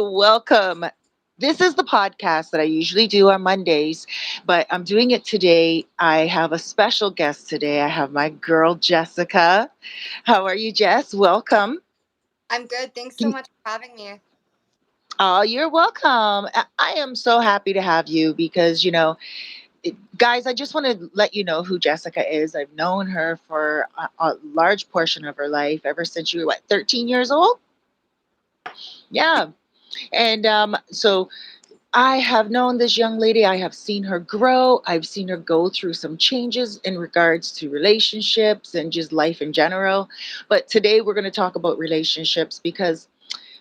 Welcome. This is the podcast that I usually do on Mondays, but I'm doing it today. I have a special guest today. I have my girl, Jessica. How are you, Jess? Welcome. I'm good. Thanks so much for having me. Oh, you're welcome. I am so happy to have you because, guys, I just want to let you know who Jessica is. I've known her for a large portion of her life, ever since you were, 13 years old? Yeah. And so I have known this young lady. I have seen her grow. I've seen her go through some changes in regards to relationships and just life in general. But today we're going to talk about relationships because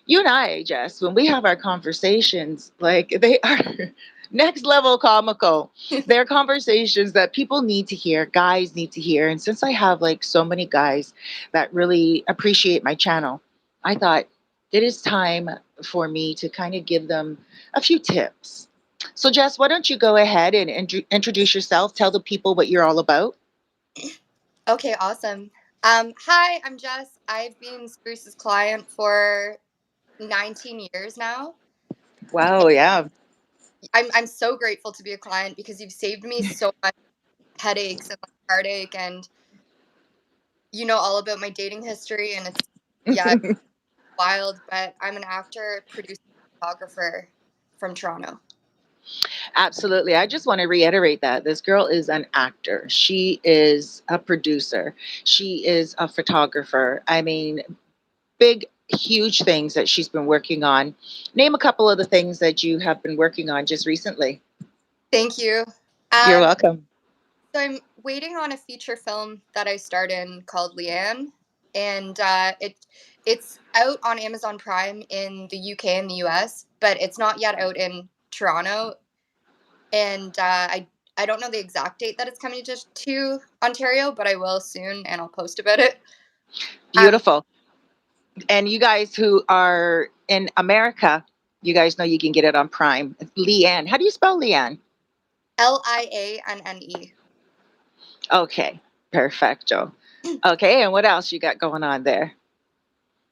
you and I, Jess, when we have our conversations, like they are next level comical. They're conversations that people need to hear, guys need to hear. And since I have like so many guys that really appreciate my channel, I thought it is time for me to kind of give them a few tips. So, Jess, why don't you go ahead and introduce yourself? Tell the people what you're all about. Okay, awesome. Hi, I'm Jess. I've been Cerise's client for 19 years now. Wow, yeah. I'm so grateful to be a client because you've saved me so much headaches and like, heartache, and you know all about my dating history, and it's yeah, it's wild. But I'm an actor, producer, photographer from Toronto. Absolutely. I just want to reiterate that this girl is an actor. She is a producer. She is a photographer. I mean, big, huge things that she's been working on. Name a couple of the things that you have been working on just recently. Thank you. You're Um, welcome. so I'm waiting on a feature film that I starred in called Leanne, and it's out on Amazon Prime in the UK and the US, but it's not yet out in Toronto. And I don't know the exact date that it's coming to Ontario, but I will soon, and I'll post about it. Um, Beautiful. And you guys who are in America, you guys know you can get it on Prime. Leanne. How do you spell Leanne? Lianne. Okay. Perfecto. Okay. And what else you got going on there?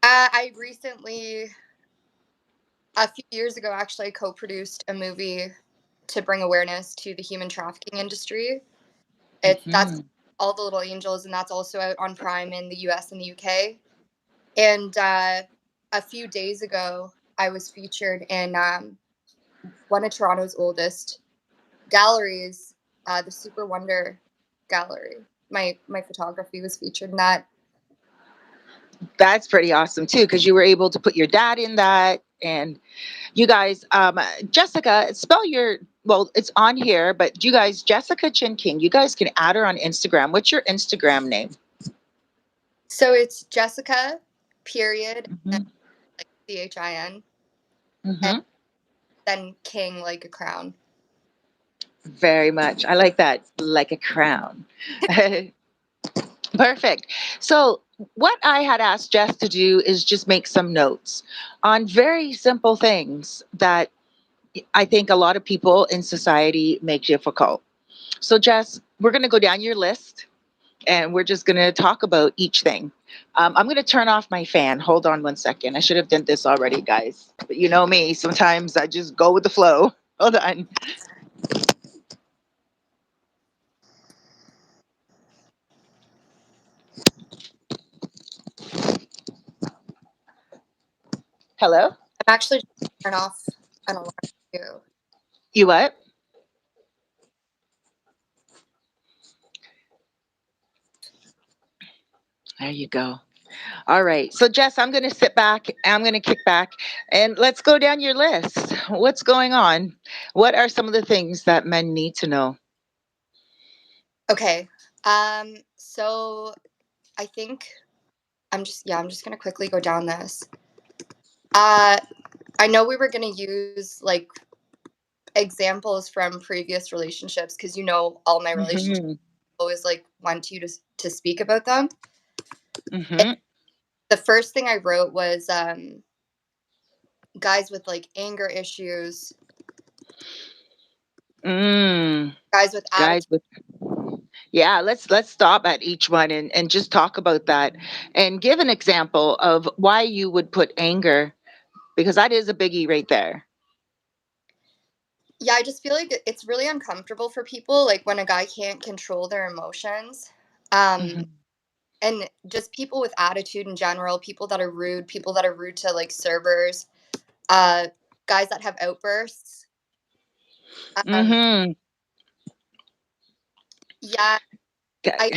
I recently, a few years ago, actually co-produced a movie to bring awareness to the human trafficking industry. That's Hmm. All the Little Angels, and that's also out on Prime in the US and the UK. And a few days ago, I was featured in one of Toronto's oldest galleries, the Super Wonder Gallery. My photography was featured in that. That's pretty awesome too, because you were able to put your dad in that. And you guys, Jessica, spell your, well, it's on here, but you guys, Jessica Chin King, you guys can add her on Instagram. What's your Instagram name? So it's Jessica, period, and Hmm. like CHIN, and Hmm. then King like a crown. Very much. I like that, like a crown. Perfect. So, what I had asked Jess to do is just make some notes on very simple things that I think a lot of people in society make difficult. So, Jess, we're going to go down your list and we're just going to talk about each thing. I'm going to turn off my fan. Hold on one second. I should have done this already, guys. But you know me, sometimes I just go with the flow. Hold on. Hello? I'm actually just turn off an alarm too. You what? There you go. All right. So, Jess, I'm going to sit back. I'm going to kick back and let's go down your list. What's going on? What are some of the things that men need to know? Okay. So I think I'm just gonna quickly go down this. Uh, I know we were gonna use like examples from previous relationships because you know all my relationships Hmm. always like want you to speak about them. And Hmm. the first thing I wrote was guys with like anger issues, Mm. guys with Guys, attitude. yeah, let's stop at each one and just talk about that and give an example of why you would put anger Because that is a biggie right there. Yeah, I just feel like it's really uncomfortable for people, like when a guy can't control their emotions. Um, Hmm. and just people with attitude in general, people that are rude to like servers, uh, guys that have outbursts. Um, Hmm. yeah, I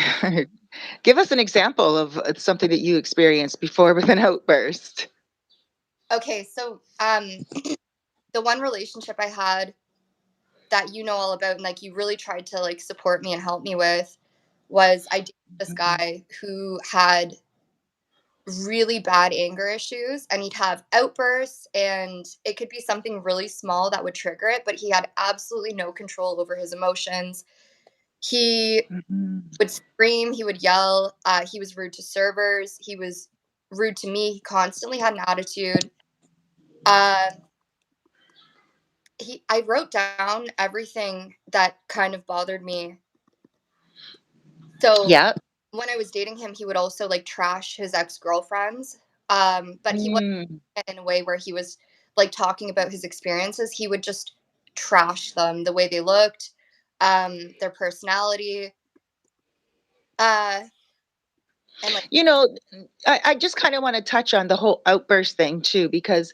Give us an example of something that you experienced before with an outburst. okay. So, the one relationship I had that you know all about, and like you really tried to like support me and help me with, was I dated this Mhm. guy who had really bad anger issues, and he'd have outbursts, and it could be something really small that would trigger it, but he had absolutely no control over his emotions. He Mhm. would scream, he would yell, he was rude to servers, he was rude to me, he constantly had an attitude. uh, I wrote down everything that kind of bothered me. So Yeah. when I was dating him, he would also like trash his ex-girlfriends. But he wasn't Mm. in a way where he was like talking about his experiences. He would just trash them, the way they looked, their personality, uh, and like You know, I just kind of want to touch on the whole outburst thing too, because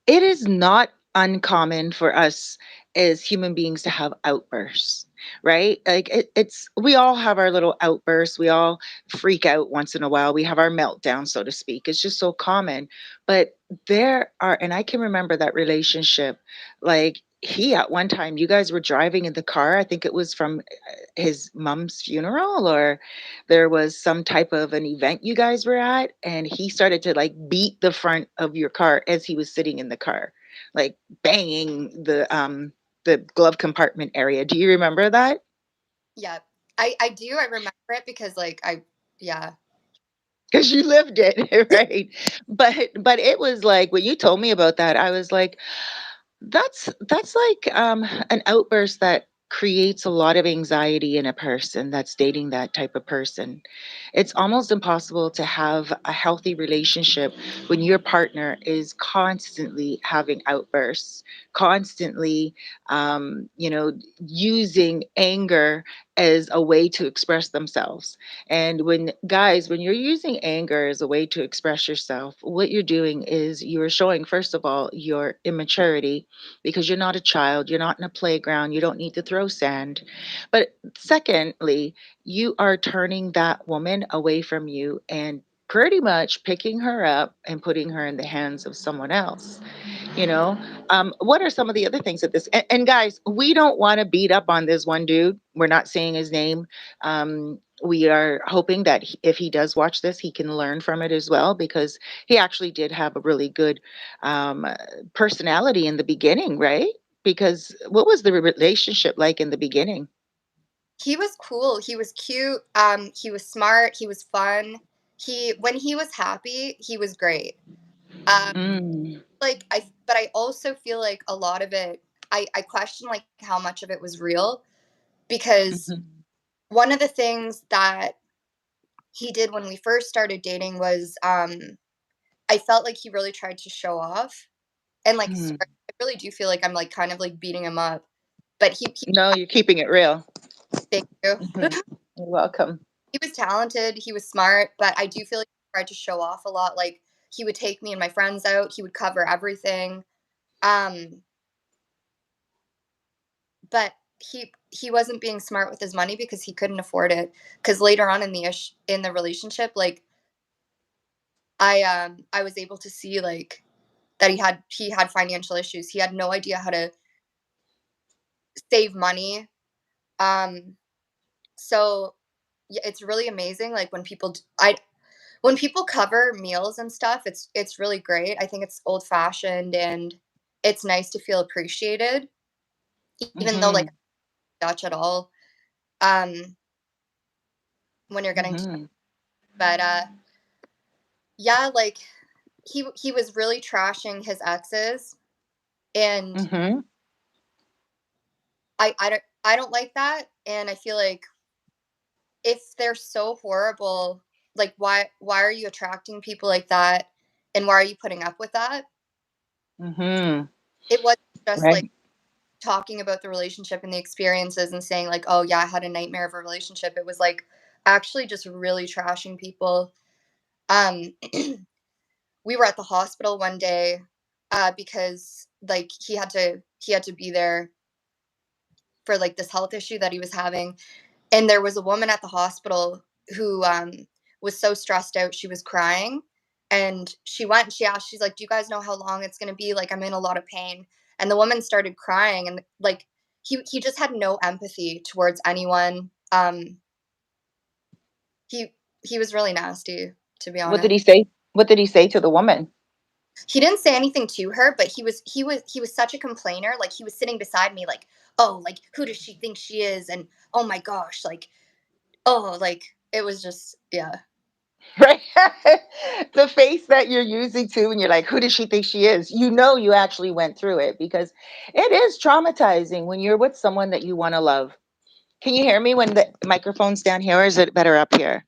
it is not uncommon for us as human beings to have outbursts, right? Like it's we all have our little outbursts. We all freak out once in a while. We have our meltdown, so to speak. It's just so common. But there are, and I can remember that relationship. Like he at one time, you guys were driving in the car. I think it was from his mom's funeral, or there was some type of an event you guys were at, and he started to like beat the front of your car as he was sitting in the car, like banging the glove compartment area. Do you remember that? yeah, I do. I remember it because like yeah. Because you lived it, right? But it was like when you told me about that, I was like, that's like an outburst that creates a lot of anxiety in a person that's dating that type of person. It's almost impossible to have a healthy relationship when your partner is constantly having outbursts, constantly, using anger as a way to express themselves. And when guys, when you're using anger as a way to express yourself, what you're doing is you're showing, first of all, your immaturity because you're not a child, you're not in a playground, you don't need to throw sand. But secondly, you are turning that woman away from you and pretty much picking her up and putting her in the hands of someone else. you know what are some of the other things that this, and guys, we don't want to beat up on this one dude. We're not saying his name. We are hoping that if he does watch this, he can learn from it as well, because he actually did have a really good um, personality in the beginning, right? Because what was the relationship like in the beginning? He was cool. He was cute. He was smart. He was fun. When he was happy, he was great. Um, Mm. but I also feel like a lot of it, I question like how much of it was real, because Mhm. one of the things that he did when we first started dating was, I felt like he really tried to show off, and like sorry, Mm. I really do feel like I'm like kind of like beating him up, but he No, you're keeping it real. thank you. Mhm. You're welcome. He was talented, he was smart, but I do feel like he tried to show off a lot. Like he would take me and my friends out, he would cover everything. Um, but he wasn't being smart with his money because he couldn't afford it. Because later on in in the relationship, like I was able to see like that he had financial issues. He had no idea how to save money. Um, so yeah, it's really amazing. Like when when people cover meals and stuff, it's really great. I think it's old fashioned, and it's nice to feel appreciated, even though like Hmm. Dutch at all. Um, when you're getting to, Hmm. but yeah, like he was really trashing his exes, and Hmm. I don't like that, and I feel like if they're so horrible, like why are you attracting people like that, and why are you putting up with that? Mm-hmm. It wasn't just like Right. talking about the relationship and the experiences and saying like, "Oh yeah, I had a nightmare of a relationship." It was like actually just really trashing people. Um, we were at the hospital one day because like he had to be there for like this health issue that he was having, and there was a woman at the hospital who was so stressed out she was crying, and she went and she asked, she's like, "Do you guys know how long it's going to be? Like, I'm in a lot of pain." And the woman started crying, and like he just had no empathy towards anyone. He was really nasty, to be What did honest. he say? What did he say to the woman? He didn't say anything to her, but he was such a complainer. Like, he was sitting beside me like, "Oh, like, who does she think she is?" And, "Oh my gosh, like, oh, like, it was just, yeah." Right. The face that you're using too, and you're like, who does she think she is? You know, you actually went through it because it is traumatizing when you're with someone that you want to love. Can you hear me when the microphone's down here, or is it better up here?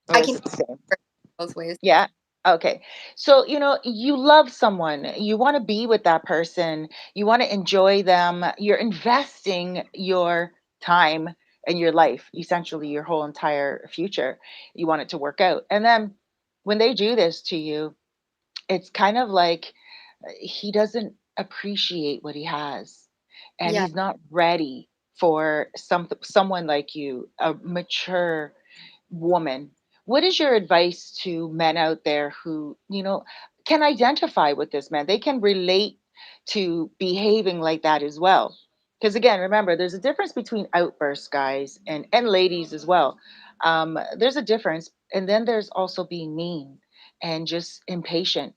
Or I is can it the same? hear both ways. Yeah. Okay. So, you love someone, you want to be with that person, you want to enjoy them, you're investing your time and your life, essentially your whole entire future. You want it to work out. And then when they do this to you, it's kind of like he doesn't appreciate what he has, and Yeah. he's not ready for someone like you, a mature woman. What is your advice to men out there who, can identify with this man? They can relate to behaving like that as well. Because again, remember, there's a difference between outbursts, guys, and ladies as well. There's a difference. And then there's also being mean and just impatient.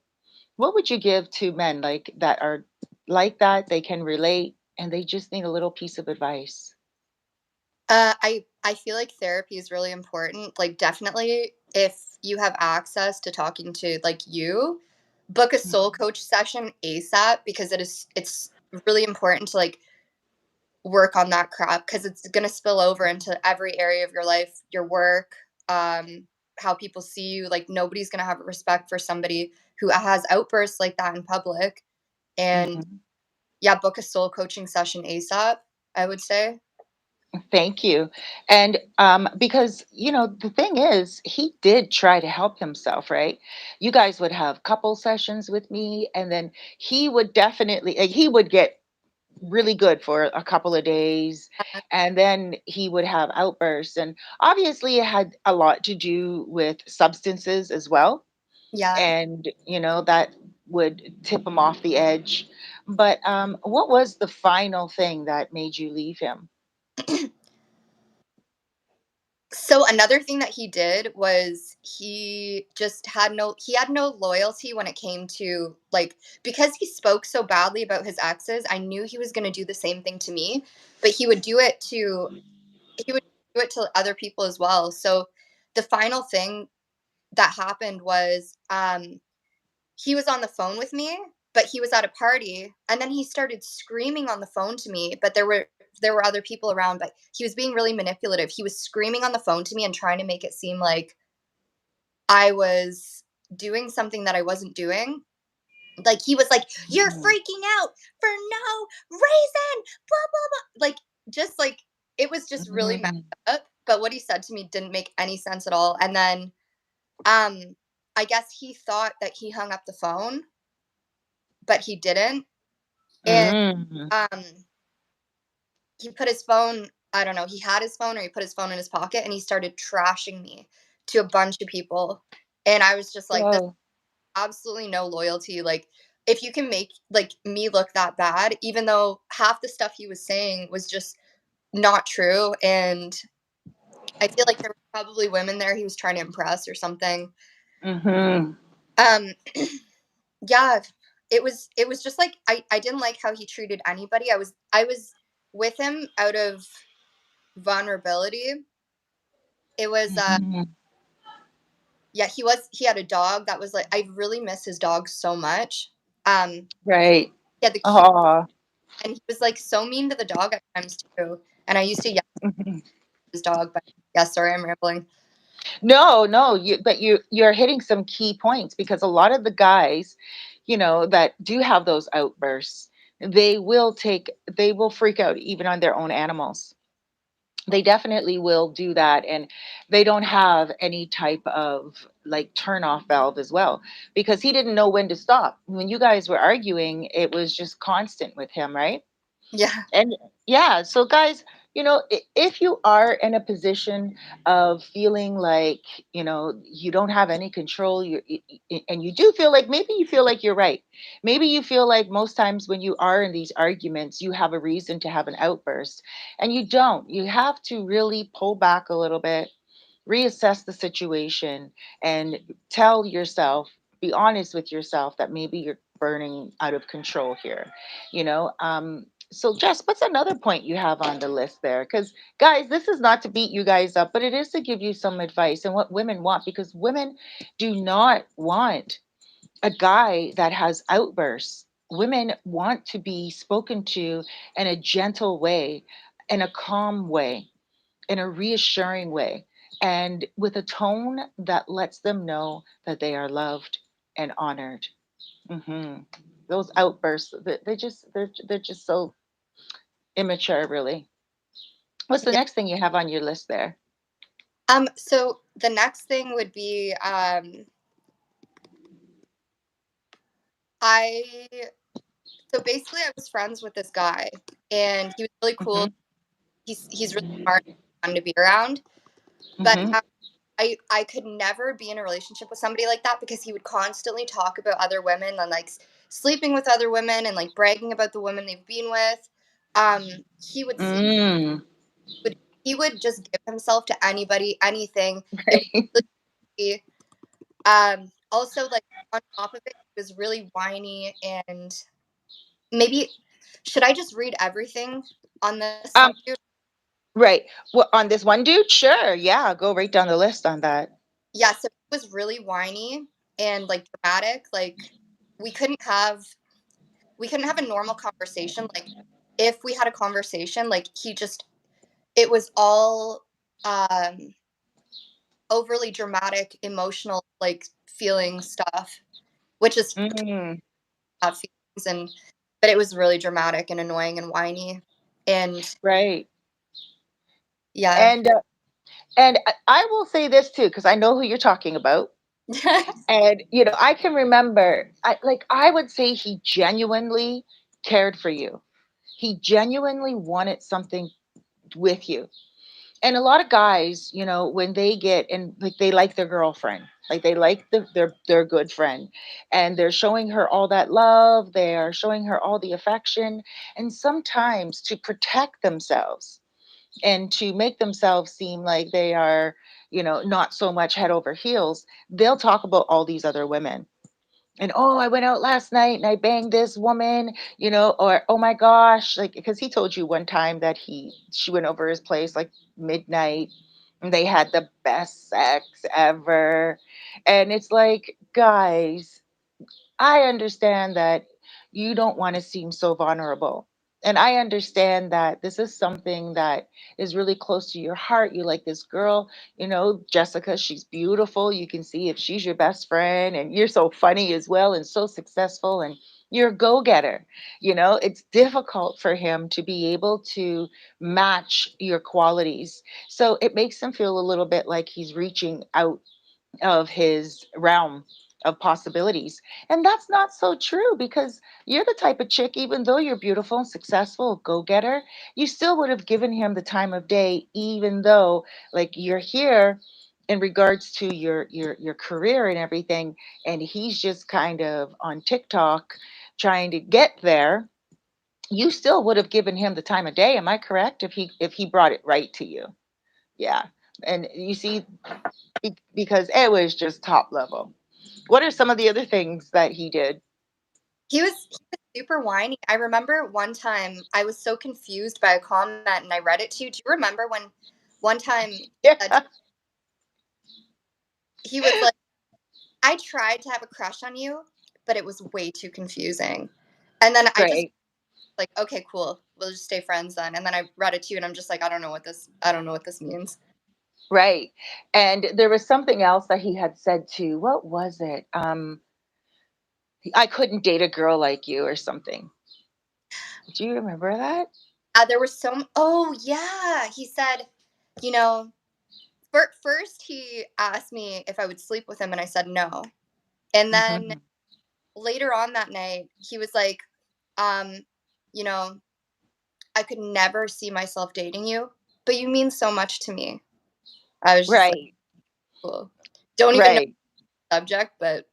What would you give to men like that are like that? They can relate and they just need a little piece of advice. I feel like therapy is really important. Like, definitely, if you have access to talking to like you, book a soul Mhm. coach session ASAP, because it's really important to like work on that crap, because it's gonna spill over into every area of your life, your work, how people see you. Like, nobody's gonna have respect for somebody who has outbursts like that in public. And Mhm. yeah, book a soul coaching session ASAP, I would say. Thank you. And because, the thing is, he did try to help himself, right? You guys would have couple sessions with me, and then he would definitely, like, he would get really good for a couple of days, and then he would have outbursts. And obviously, it had a lot to do with substances as well. Yeah. And, that would tip him off the edge. But what was the final thing that made you leave him? So another thing that he did was he had no loyalty when it came to like, because he spoke so badly about his exes, I knew he was going to do the same thing to me, but he would do it to other people as well. So the final thing that happened was he was on the phone with me, but he was at a party, and then he started screaming on the phone to me, but there were other people around, but he was being really manipulative. He was screaming on the phone to me and trying to make it seem like I was doing something that I wasn't doing. Like, he was like, "You're Mhm. freaking out for no reason, blah blah blah." Like, just like, it was just really messed Mhm. up. But what he said to me didn't make any sense at all. And then um I guess he thought that he hung up the phone, but he didn't. And Mm. um he put his phone, I don't know, he had his phone or he put his phone in his pocket, and he started trashing me to a bunch of people. And I was just like, "There's Oh. absolutely no loyalty. Like, if you can make like me look that bad, even though half the stuff he was saying was just not true." And I feel like there were probably women there he was trying to impress or something. Mhm. Um yeah, it was just like, I didn't like how he treated anybody. I was with him out of vulnerability. It was Mhm. yeah, he had a dog that was like, I really miss his dog so much. Right. He had the cute, Oh. and he was like so mean to the dog at times too. And I used to yell Mhm. at his dog, but yeah, sorry, I'm rambling. No, no, but you're hitting some key points because a lot of the guys, that do have those outbursts, they will freak out even on their own animals. They definitely will do that, and they don't have any type of like turn off valve as well, because he didn't know when to stop. When you guys were arguing, it was just constant with him, right? Yeah. And yeah, so guys, if you are in a position of feeling like, you don't have any control, and you do feel like, maybe you feel like you're right. Maybe you feel like most times when you are in these arguments, you have a reason to have an outburst, and you don't. You have to really pull back a little bit, reassess the situation, and tell yourself, be honest with yourself, that maybe you're burning out of control here. So Jess, what's another point you have on the list there? Because guys, this is not to beat you guys up, but it is to give you some advice and what women want, because women do not want a guy that has outbursts. Women want to be spoken to in a gentle way, in a calm way, in a reassuring way, and with a tone that lets them know that they are loved and honored. hmm Those outbursts, they're just so immature, really. What's the Yeah. next thing you have on your list there? So the next thing would be I so basically I was friends with this guy and he was really cool. hmm He's really smart, fun to be around. But hmm I could never be in a relationship with somebody like that because he would constantly talk about other women and like sleeping with other women and like bragging about the women they've been with. He would sleep. Mm, Would He would just give himself to anybody, anything. It right. would really be, also like on top of it, he was really whiny and maybe should I just read everything on this on Um, you? right. Well, on this one dude, sure. Yeah, go right down the list on that. Yeah, so he was really whiny and like dramatic. Like we couldn't have we couldn't have a normal conversation. Like if we had a conversation, like he just it was all um overly dramatic, emotional, like feeling stuff, which is Mm, feelings and but it was really dramatic and annoying and whiny. And right. yeah. And I will say this too, because I know who you're talking about. And I can remember, I would say he genuinely cared for you. He genuinely wanted something with you. And a lot of guys, when they get and like they like their girlfriend, like they like their good friend, and they're showing her all that love, they are showing her all the affection, and sometimes to protect themselves and to make themselves seem like they are, not so much head over heels, they'll talk about all these other women. And oh, I went out last night and I banged this woman, or oh my gosh, like, because he told you one time that she went over his place like midnight and they had the best sex ever. And it's like, guys, I understand that you don't want to seem so vulnerable. And I understand that this is something that is really close to your heart. You like this girl, Jessica, she's beautiful. You can see if she's your best friend, and you're so funny as well and so successful, and you're a go getter. It's difficult for him to be able to match your qualities. So it makes him feel a little bit like he's reaching out of his realm of possibilities. And that's not so true, because you're the type of chick, even though you're beautiful and successful, go getter, you still would have given him the time of day, even though like you're here in regards to your career and everything, and he's just kind of on TikTok trying to get there. You still would have given him the time of day. Am I correct? If he brought it right to you. Yeah. And you see, because it was just top level. What are some of the other things that he did? He was super whiny. I remember one time I was so confused by a comment and I read it to you. Do you remember when one time he Yeah, said he was like, I tried to have a crush on you, but it was way too confusing. And then I just right, like, okay, cool. We'll just stay friends then. And then I read it to you and I'm just like, I don't know what this means. right. And there was something else that he had said too. What was it? I couldn't date a girl like you or something. Do you remember that? There was oh yeah, he said, you know, first he asked me if I would sleep with him, and I said no. And then Hmm. later on that night, he was like, um, you know, I could never see myself dating you, but you mean so much to me. I was just like, Right, cool. Don't even know right. the subject, but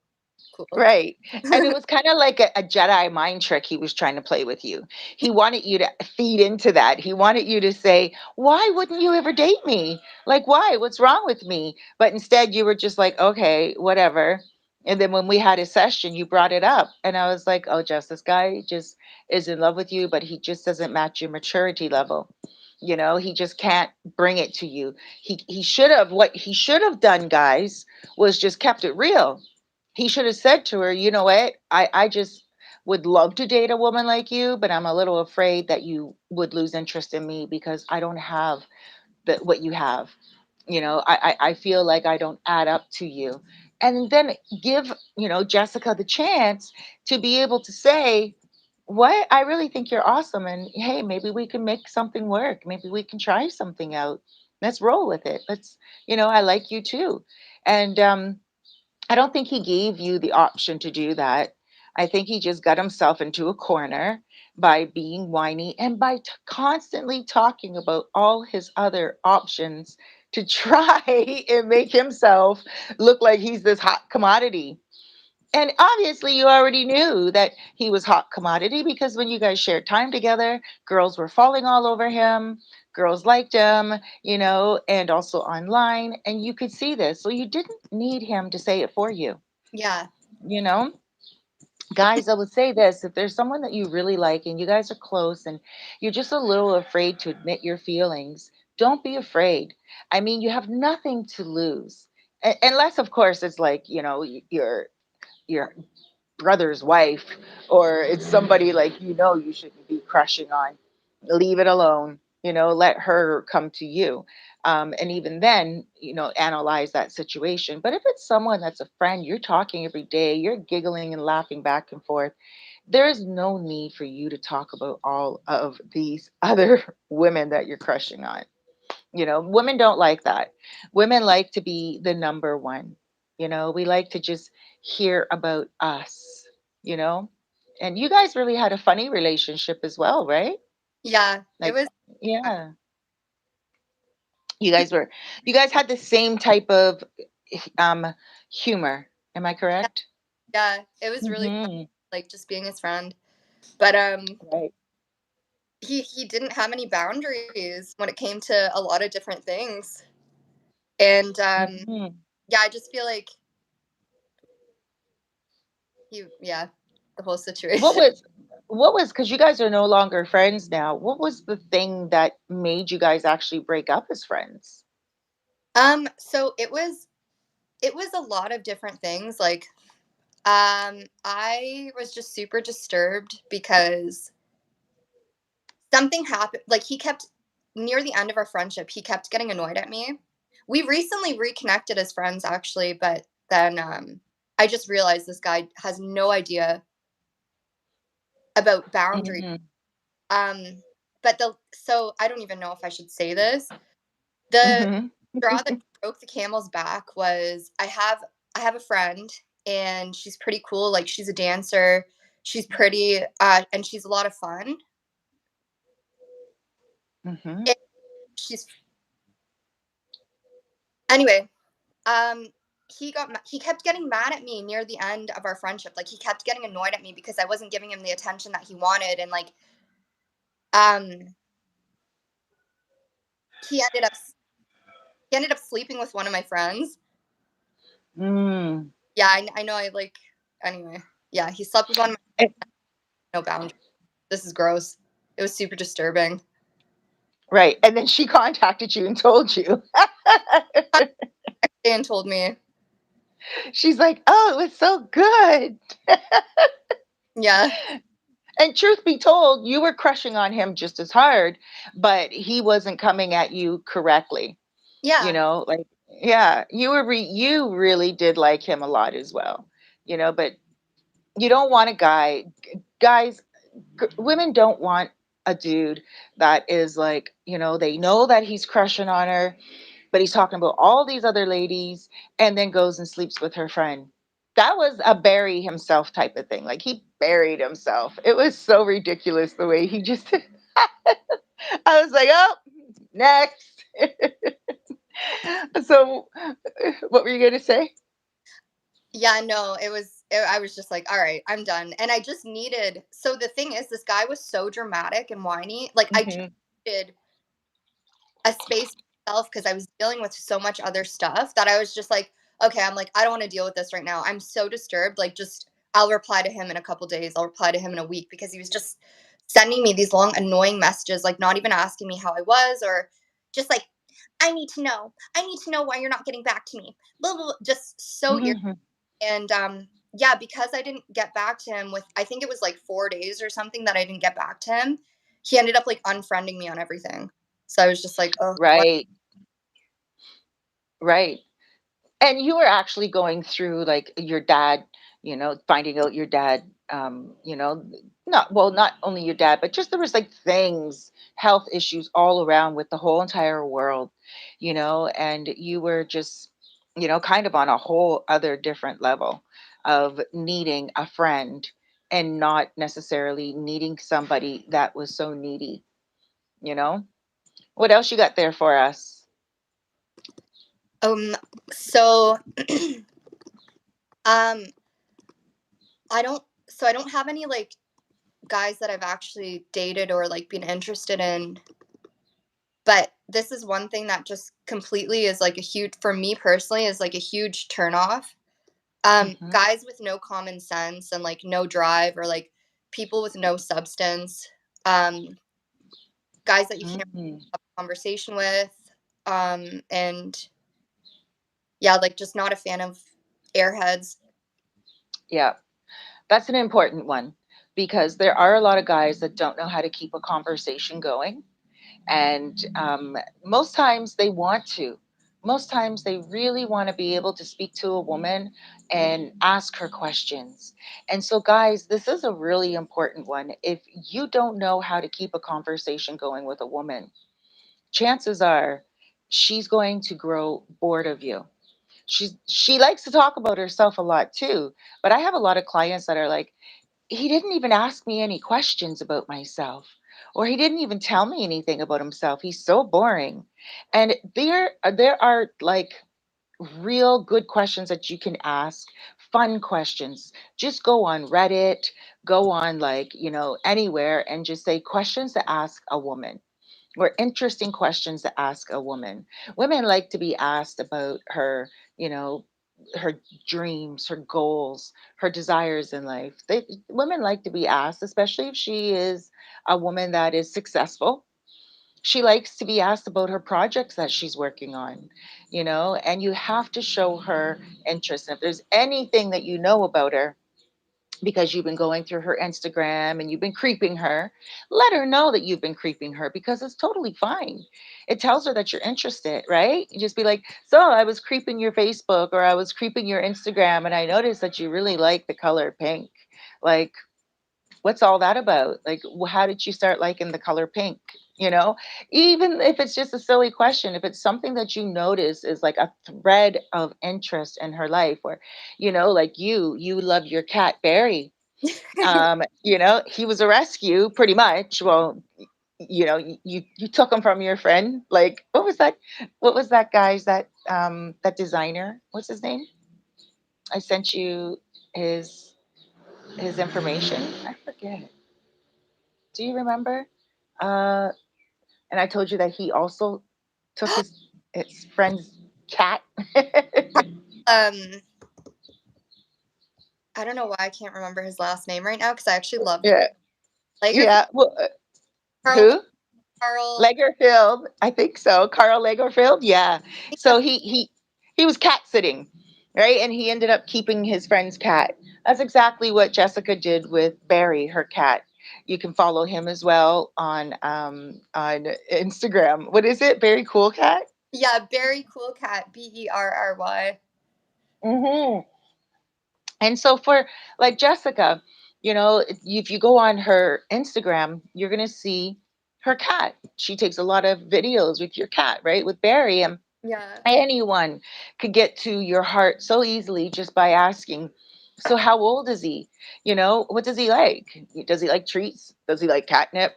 cool. Right. And it was kind of like a Jedi mind trick he was trying to play with you. He wanted you to feed into that. He wanted you to say, "Why wouldn't you ever date me? Like, why? What's wrong with me?" But instead, you were just like, "Okay, whatever." And then when we had a session, you brought it up. And I was like, "Oh, Jess, this guy just is in love with you, but he just doesn't match your maturity level. He just can't bring it to you. He should have, what he should have done, guys, was just kept it real. He should have said to her, you know what? I just would love to date a woman like you, but I'm a little afraid that you would lose interest in me because I don't have what you have. I feel like I don't add up to you. And then give, Jessica the chance to be able to say, what? I really think you're awesome. And hey, maybe we can make something work. Maybe we can try something out. Let's roll with it. I like you too. And I don't think he gave you the option to do that. I think he just got himself into a corner by being whiny and by constantly talking about all his other options to try and make himself look like he's this hot commodity. And obviously, you already knew that he was hot commodity because when you guys shared time together, girls were falling all over him. Girls liked him, and also online. And you could see this. So you didn't need him to say it for you, Yeah. you know? Guys, I would say this: if there's someone that you really like and you guys are close and you're just a little afraid to admit your feelings, don't be afraid. I mean, you have nothing to lose. Unless, of course, it's like, you're brother's wife or it's somebody like you shouldn't be crushing on. Leave it alone. Let her come to you. And even then, analyze that situation. But if it's someone that's a friend, you're talking every day, you're giggling and laughing back and forth, there is no need for you to talk about all of these other women that you're crushing on. Women don't like that. Women like to be the number one. We like to just hear about us, you know? And you guys really had a funny relationship as well, right? Yeah. It Like, was, yeah. You guys were, you guys had the same type of um humor. Am I yeah, correct? yeah, it was really fun, Mm-hmm. like just being his friend. But Right. he didn't have any boundaries when it came to a lot of different things. And Mm-hmm. yeah, I just feel like yeah, the whole What situation. was because you guys are no longer friends now. What was the thing that made you guys actually break up as friends? So it was a lot of different things. Like, I was just super disturbed because something happened. Like, he kept near the end of our friendship, he kept getting annoyed at me. We recently reconnected as friends, actually, but then I just realized this guy has no idea about boundaries. Mm-hmm. Um, but the so I don't even know if I should say this. The Mm-hmm. straw that broke the camel's back was I have a friend, and she's pretty cool. Like, she's a dancer, she's pretty, and she's a lot of fun. Mm-hmm. And she's anyway. Um, he kept getting mad at me near the end of our friendship. Like, he kept getting annoyed at me because I wasn't giving him the attention that he wanted, and like um he ended up he ended up sleeping with one of my friends. Mm. Yeah, I know. I like Anyway. Yeah, he slept with one of Eh, my no boundaries. This is gross. It was super disturbing. right. And then she contacted you and told you. And told me, She's like, "Oh, it was so good." yeah, And truth be told, you were crushing on him just as hard, but he wasn't coming at you correctly. yeah, Like, yeah, you really did like him a lot as well. But You don't want a guy, guys, women don't want a dude that is like, they know that he's crushing on her, but he's talking about all these other ladies and then goes and sleeps with her friend. That was a bury himself type of thing. Like he buried himself. It was so ridiculous the way he just I was like, "Oh, next." So what were you going to say? Yeah, no, I was just like, all right, I'm done. And I just needed, so the thing is, this guy was so dramatic and whiny. Like, I just Mhm. needed a space to myself because I was dealing with so much other stuff that I was just like, okay, I'm like, I don't want to deal with this right now. I'm so disturbed. Like, just, I'll reply to him in a couple days. I'll reply to him in a week because he was just sending me these long, annoying messages, like, not even asking me how I was or just like, I need to know. I need to know why you're not getting back to me. Blah, blah, blah. Just so irritating. Mhm. And yeah, because I didn't get back to him with, I think it was like 4 days or something that I didn't get back to him, he ended up like unfriending me on everything. So I was just like, oh, what? Right. Right. And you were actually going through like your dad, finding out your dad, not only your dad, but just there was like things, health issues all around with the whole entire world, and you were just, kind of on a whole other different level of needing a friend and not necessarily needing somebody that was so needy, you know? What else you got there for us? Um, so um, I don't have any like guys that I've actually dated or like been interested in, but this is one thing that just completely is like a huge, for me personally, is like a huge turn off. Hmm. Guys with no common sense and like no drive or like people with no substance, um, guys that you can't Hmm. have a conversation with, and yeah, like just not a fan of airheads. Yeah. That's an important one because there are a lot of guys that don't know how to keep a conversation going. And most times they want to. Most times they really want to be able to speak to a woman and ask her questions. And so, guys, this is a really important one. If you don't know how to keep a conversation going with a woman, chances are she's going to grow bored of you. She likes to talk about herself a lot too, but I have a lot of clients that are like, he didn't even ask me any questions about myself, or he didn't even tell me anything about himself. He's so boring. And there are like real good questions that you can ask, fun questions. Just go on Reddit, go on like, anywhere and just say questions to ask a woman or interesting questions to ask a woman. Women like to be asked about her, you know, her dreams, her goals, her desires in life. Women like to be asked, especially if she is a woman that is successful. She likes to be asked about her projects that she's working on, and you have to show her interest. And if there's anything that you know about her, because you've been going through her Instagram and you've been creeping her, let her know that you've been creeping her because it's totally fine. It tells her that you're interested, right? You just be like, so I was creeping your Facebook or I was creeping your Instagram and I noticed that you really like the color pink. Like, what's all that about? Like, how did you start liking the color pink? You know, even if it's just a silly question, if it's something that you notice is like a thread of interest in her life, or, like you love your cat Barry. He was a rescue pretty much. Well, you took him from your friend. Like, what was that guy's that designer? What's his name? I sent you his information. I forget. Do you remember? Uh, and I told you that he also took his friend's cat. um, I don't know why I can't remember his last name right now because I actually love Yeah, Lagerfield. yeah. Well, Carl. who? Carl. Lagerfield, I think so. Carl Lagerfield, yeah. Yeah, So he was cat sitting, right? And he ended up keeping his friend's cat. That's exactly what Jessica did with Barry, her cat. You can follow him as well on Instagram. What is it? Barry Cool Cat. yeah, Berry Cool Cat. Berry. Hmm. And so for like Jessica, if you go on her Instagram, you're going to see her cat. She takes a lot of videos with your cat, right? With Barry. And Yeah. anyone could get to your heart so easily just by asking, so how old is he? What does he like? Does he like treats? Does he like catnip?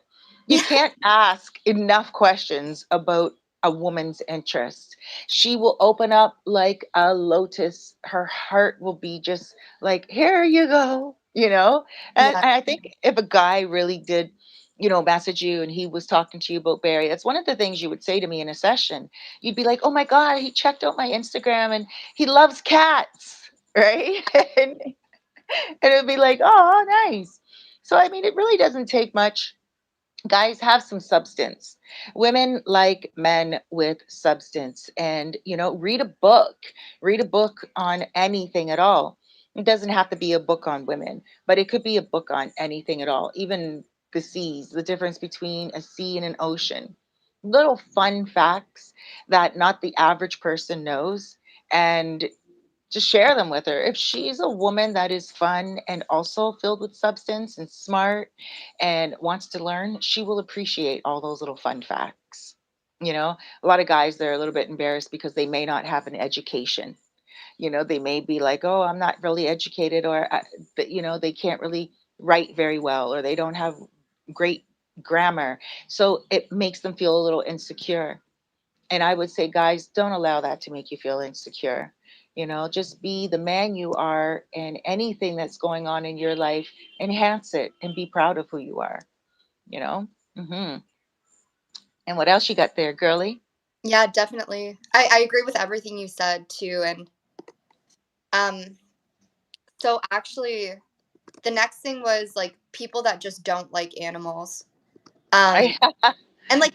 You Yeah. can't ask enough questions about a woman's interest. She will open up like a lotus. Her heart will be just like, here you go. And Yeah. I think if a guy really did, message you and he was talking to you about Barry, that's one of the things you would say to me in a session. You'd be like, "Oh my god, he checked out my Instagram and he loves cats." Right? And it would be like, "Oh, nice." So I mean, it really doesn't take much. Guys, have some substance. Women like men with substance. And read a book. Read a book on anything at all. It doesn't have to be a book on women, but it could be a book on anything at all, even the seas, the difference between a sea and an ocean. Little fun facts that not the average person knows, and to share them with her. If she's a woman that is fun and also filled with substance and smart and wants to learn, she will appreciate all those little fun facts. A lot of guys, they're a little bit embarrassed because they may not have an education. They may be like, "Oh, I'm not really educated," or they can't really write very well, or they don't have great grammar. So it makes them feel a little insecure. And I would say, guys, don't allow that to make you feel insecure. Just be the man you are, and anything that's going on in your life, enhance it and be proud of who you are, you know? hmm And what else you got there, girly? Yeah, definitely. I agree with everything you said too. And um so actually the next thing was like people that just don't like animals. Um I, and like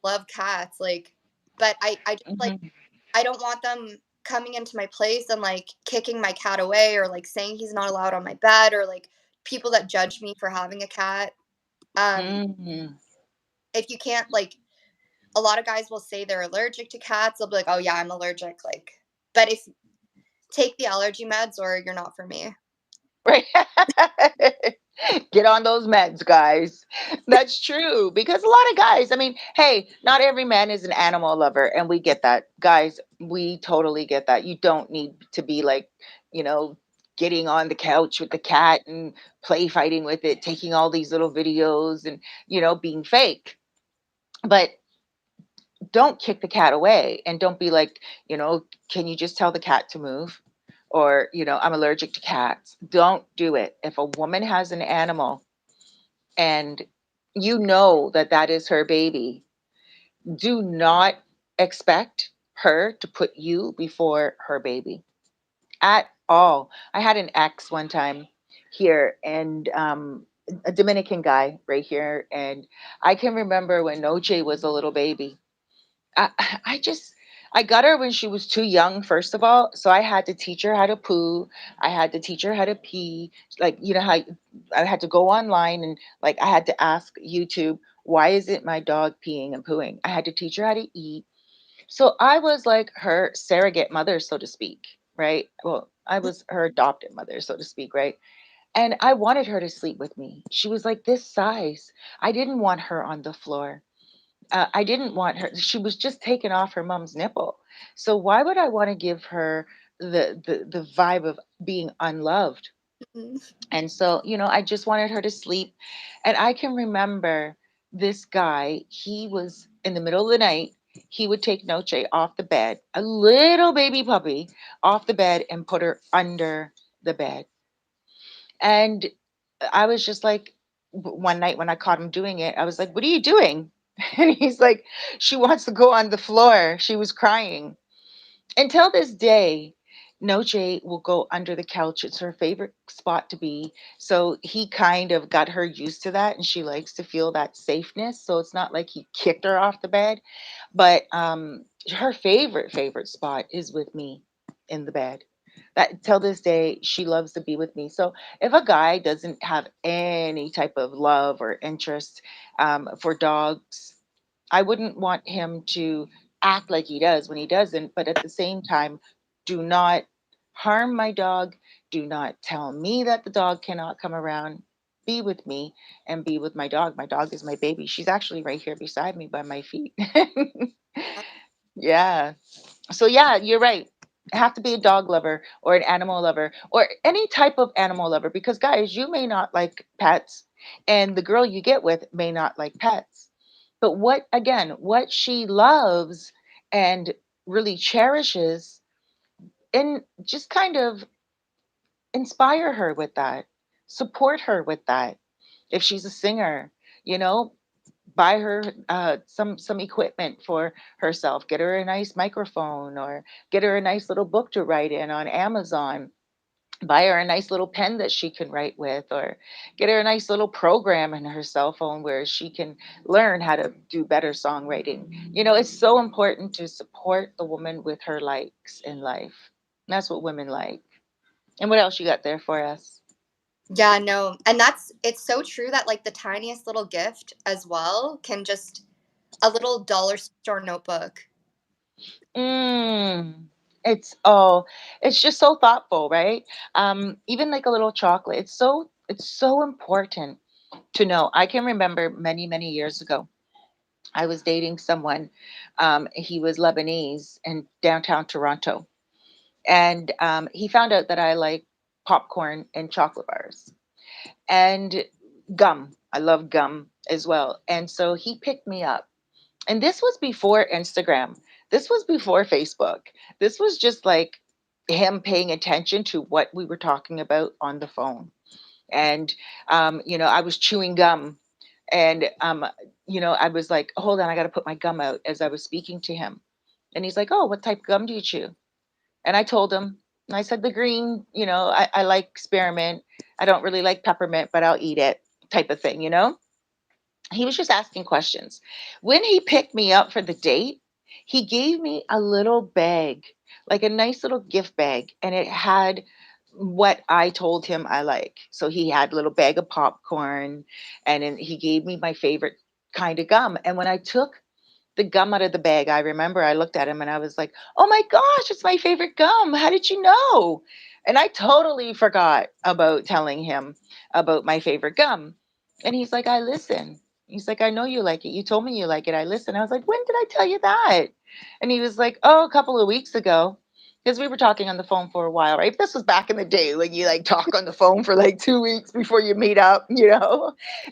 love cats, like, but I just like Mhm. I don't want them coming into my place and like kicking my cat away or like saying he's not allowed on my bed or like people that judge me for having a cat. Um Mhm. if you can't like a lot of guys will say they're allergic to cats. They'll be like, "Oh yeah, I'm allergic." Like, but if take the allergy meds or you're not for me. Right. Get on those meds, guys. That's true. Because a lot of guys, I mean, hey, not every man is an animal lover, and we get that. Guys, we totally get that. You don't need to be like, you know, getting on the couch with the cat and play fighting with it, taking all these little videos and, being fake. But don't kick the cat away, and don't be like, can you just tell the cat to move? Or, I'm allergic to cats. Don't do it. If a woman has an animal and you know that that is her baby, do not expect her to put you before her baby at all. I had an ex one time here, and a Dominican guy right here, and I can remember when Noche was a little baby. I, I just I got her when she was too young, first of all. So I had to teach her how to poo. I had to teach her how to pee. Like, how I had to go online, and like I had to ask YouTube, why isn't my dog peeing and pooing? I had to teach her how to eat. So I was like her surrogate mother, so to speak, right? Well, I was her adopted mother, so to speak, right? And I wanted her to sleep with me. She was like this size. I didn't want her on the floor. I didn't want her. She was just taking off her mom's nipple. So why would I want to give her the vibe of being unloved? Mhm. And so, I just wanted her to sleep. And I can remember this guy. He was in the middle of the night. He would take Noche off the bed, a little baby puppy, off the bed and put her under the bed. And I was just like, one night when I caught him doing it, I was like, "What are you doing?" And he's like, "She wants to go on the floor. She was crying." Until this day, Noche will go under the couch. It's her favorite spot to be. So he kind of got her used to that, and she likes to feel that safeness. So it's not like he kicked her off the bed, but her favorite spot is with me in the bed. That till this day, she loves to be with me. So if a guy doesn't have any type of love or interest for dogs, I wouldn't want him to act like he does when he doesn't. But at the same time, do not. harm my dog. Do not tell me that the dog cannot come around. Be with me and be with my dog. My dog is my baby. She's actually right here beside me by my feet. Yeah. So yeah, you're right. Have to be a dog lover or an animal lover or any type of animal lover, because guys, you may not like pets and the girl you get with may not like pets. But what she loves and really cherishes, and just kind of inspire her with that. Support her with that. If she's a singer, you know, buy her some equipment for herself. Get her a nice microphone, or get her a nice little book to write in on Amazon. Buy her a nice little pen that she can write with, or get her a nice little program in her cell phone where she can learn how to do better songwriting. It's so important to support the woman with her likes in life. That's what women like. And what else you got there for us? Yeah, no. And it's so true that like the tiniest little gift as well can just a little dollar store notebook. Mm, it's just so thoughtful, right? Even like a little chocolate. It's so important to know. I can remember many, many years ago, I was dating someone. He was Lebanese in downtown Toronto, and he found out that I like popcorn and chocolate bars and gum. I love gum as well, and so he picked me up. And this was before Instagram. This was before Facebook. This was just like him paying attention to what we were talking about on the phone. And I was chewing gum, and I was like, hold on, I got to put my gum out as I was speaking to him. And he's like, oh, what type of gum do you chew? And I told him, and I said, the green, I like spearmint. I don't really like peppermint, but I'll eat it, type of thing. He was just asking questions. When he picked me up for the date, he gave me a little bag, like a nice little gift bag, and it had what I told him I like. So he had a little bag of popcorn, and then he gave me my favorite kind of gum. And when I took the gum out of the bag, I remember I looked at him and I was like, "Oh my gosh, it's my favorite gum. How did you know?" And I totally forgot about telling him about my favorite gum. And he's like, "I listen." He's like, "I know you like it. You told me you like it. I listen." I was like, "When did I tell you that?" And he was like, "Oh, a couple of weeks ago." Because we were talking on the phone for a while, right? This was back in the day when you like talk on the phone for like 2 weeks before you meet up.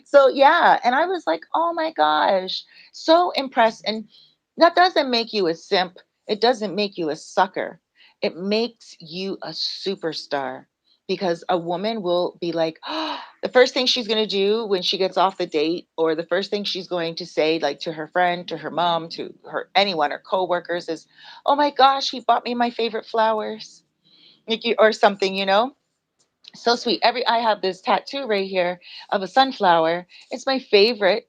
So yeah. And I was like, oh my gosh, so impressed. And that doesn't make you a simp. It doesn't make you a sucker. It makes you a superstar, because a woman will be like, oh, the first thing she's going to do when she gets off the date, or the first thing she's going to say, like to her friend, to her mom, to her anyone, her coworkers, is, "Oh my gosh, he bought me my favorite flowers," or something. So sweet. I have this tattoo right here of a sunflower. It's my favorite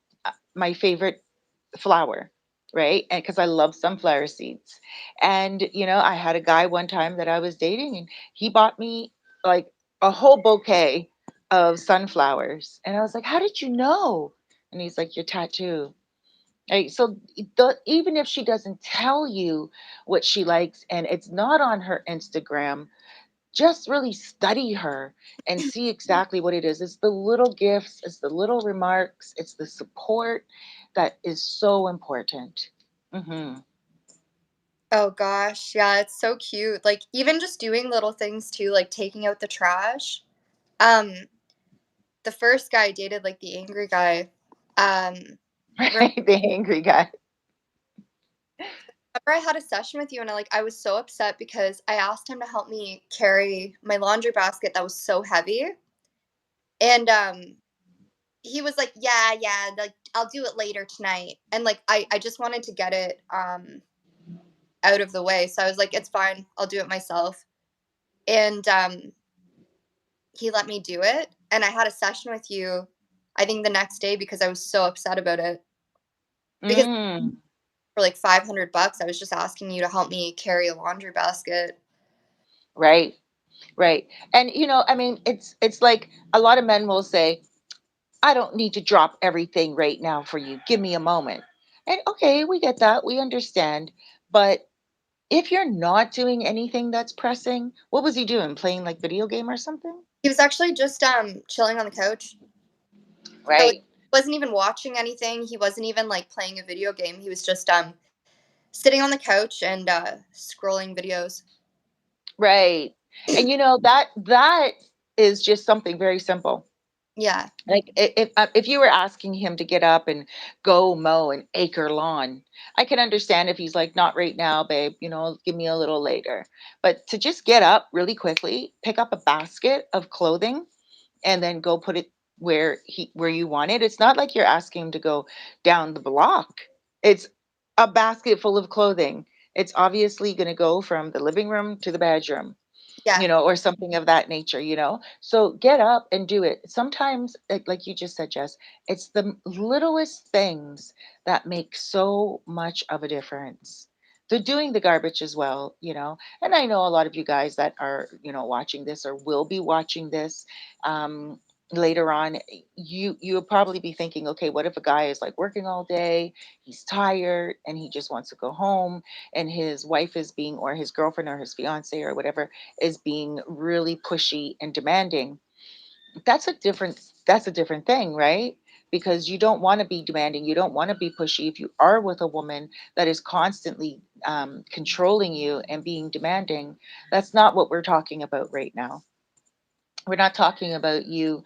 flower, right? And because I love sunflower seeds. And, I had a guy one time that I was dating, and he bought me like a whole bouquet of sunflowers. And I was like, "How did you know?" And he's like, "Your tattoo." Right. So even if she doesn't tell you what she likes and it's not on her Instagram, just really study her and see exactly what it is. It's the little gifts, it's the little remarks, it's the support that is so important. Hmm. Oh gosh, yeah, it's so cute. Like even just doing little things too, like taking out the trash. Um, the first guy I dated, like the angry guy. Um, Right? The angry guy. remember I had a session with you and I was so upset because I asked him to help me carry my laundry basket that was so heavy. And he was like, "Yeah, yeah, like I'll do it later tonight." And like I just wanted to get it out of the way. So I was like, "It's fine. I'll do it myself." And he let me do it and I had a session with you I think the next day because I was so upset about it. Because Mm, for like $500 I was just asking you to help me carry a laundry basket. right, right. And I mean, it's like a lot of men will say, "I don't need to drop everything right now for you. Give me a moment." And okay, we get that, we understand, but If you're not doing anything that's pressing, what was he doing? Playing like video game or something? He was actually just chilling on the couch. So he Right. wasn't even watching anything. He wasn't even like playing a video game. He was just sitting on the couch and scrolling videos. Right. And that is just something very simple. Yeah. Like if you were asking him to get up and go mow an acre lawn, I can understand if he's like, not right now, babe, give me a little later. But to just get up really quickly, pick up a basket of clothing and then go put it where you want it. It's not like you're asking him to go down the block. It's a basket full of clothing. It's obviously going to go from the living room to the bedroom, Yeah. or something of that nature. So get up and do it. Sometimes, like you just said, Jess, it's the littlest things that make so much of a difference. They're doing the garbage as well. And I know a lot of you guys that are, watching this or will be watching this um, later on. You'll probably be thinking, okay, what if a guy is like working all day, he's tired, and he just wants to go home, and his wife is being, or his girlfriend or his fiance or whatever, is being really pushy and demanding. That's a different thing, right? Because you don't want to be demanding, you don't want to be pushy. If you are with a woman that is constantly controlling you and being demanding, that's not what we're talking about right now. We're not talking about you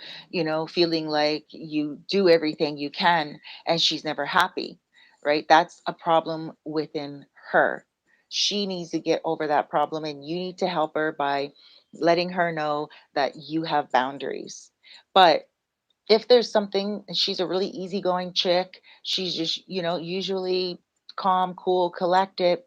feeling like you do everything you can and she's never happy, right? That's a problem within her. She needs to get over that problem, and you need to help her by letting her know that you have boundaries. But if there's something, she's a really easygoing chick, she's just usually calm, cool, collected,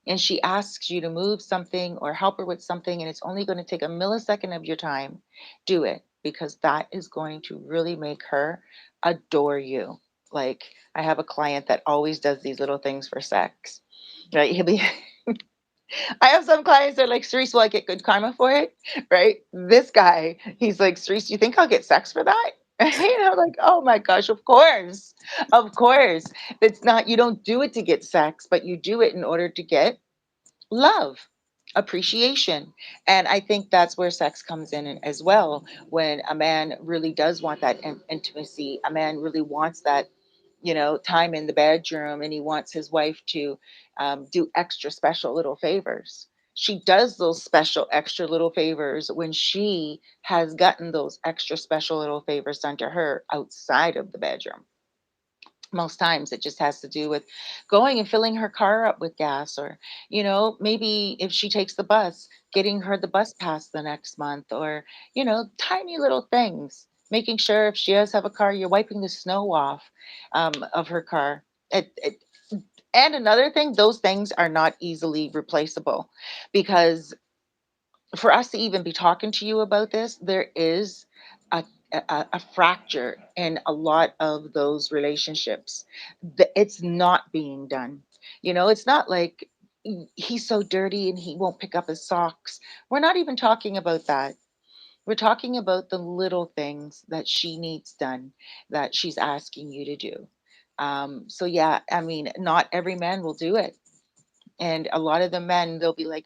and she asks you to move something or help her with something, and it's only going to take a millisecond of your time, do it, because that is going to really make her adore you. Like, I have a client that always does these little things for sex, right? He'll be I have some clients that are like, Cerise, will I get good karma for it? Right? This guy, he's like, Cerise, you think I'll get sex for that? And I'm like, oh my gosh, of course. Of course. It's not, you don't do it to get sex, but you do it in order to get love, appreciation. And I think that's where sex comes in as well. When a man really does want that intimacy, a man really wants that, time in the bedroom, and he wants his wife to do extra special little favors. She does those special extra little favors when she has gotten those extra special little favors done to her outside of the bedroom. Most times it just has to do with going and filling her car up with gas, or maybe if she takes the bus, getting her the bus pass the next month, or tiny little things, making sure if she does have a car, you're wiping the snow off of her car. And another thing, those things are not easily replaceable, because for us to even be talking to you about this, there is a, a fracture in a lot of those relationships. It's not being done. It's not like he's so dirty and he won't pick up his socks. We're not even talking about that. We're talking about the little things that she needs done, that she's asking you to do. So, yeah, I mean, not every man will do it. And a lot of the men, they'll be like,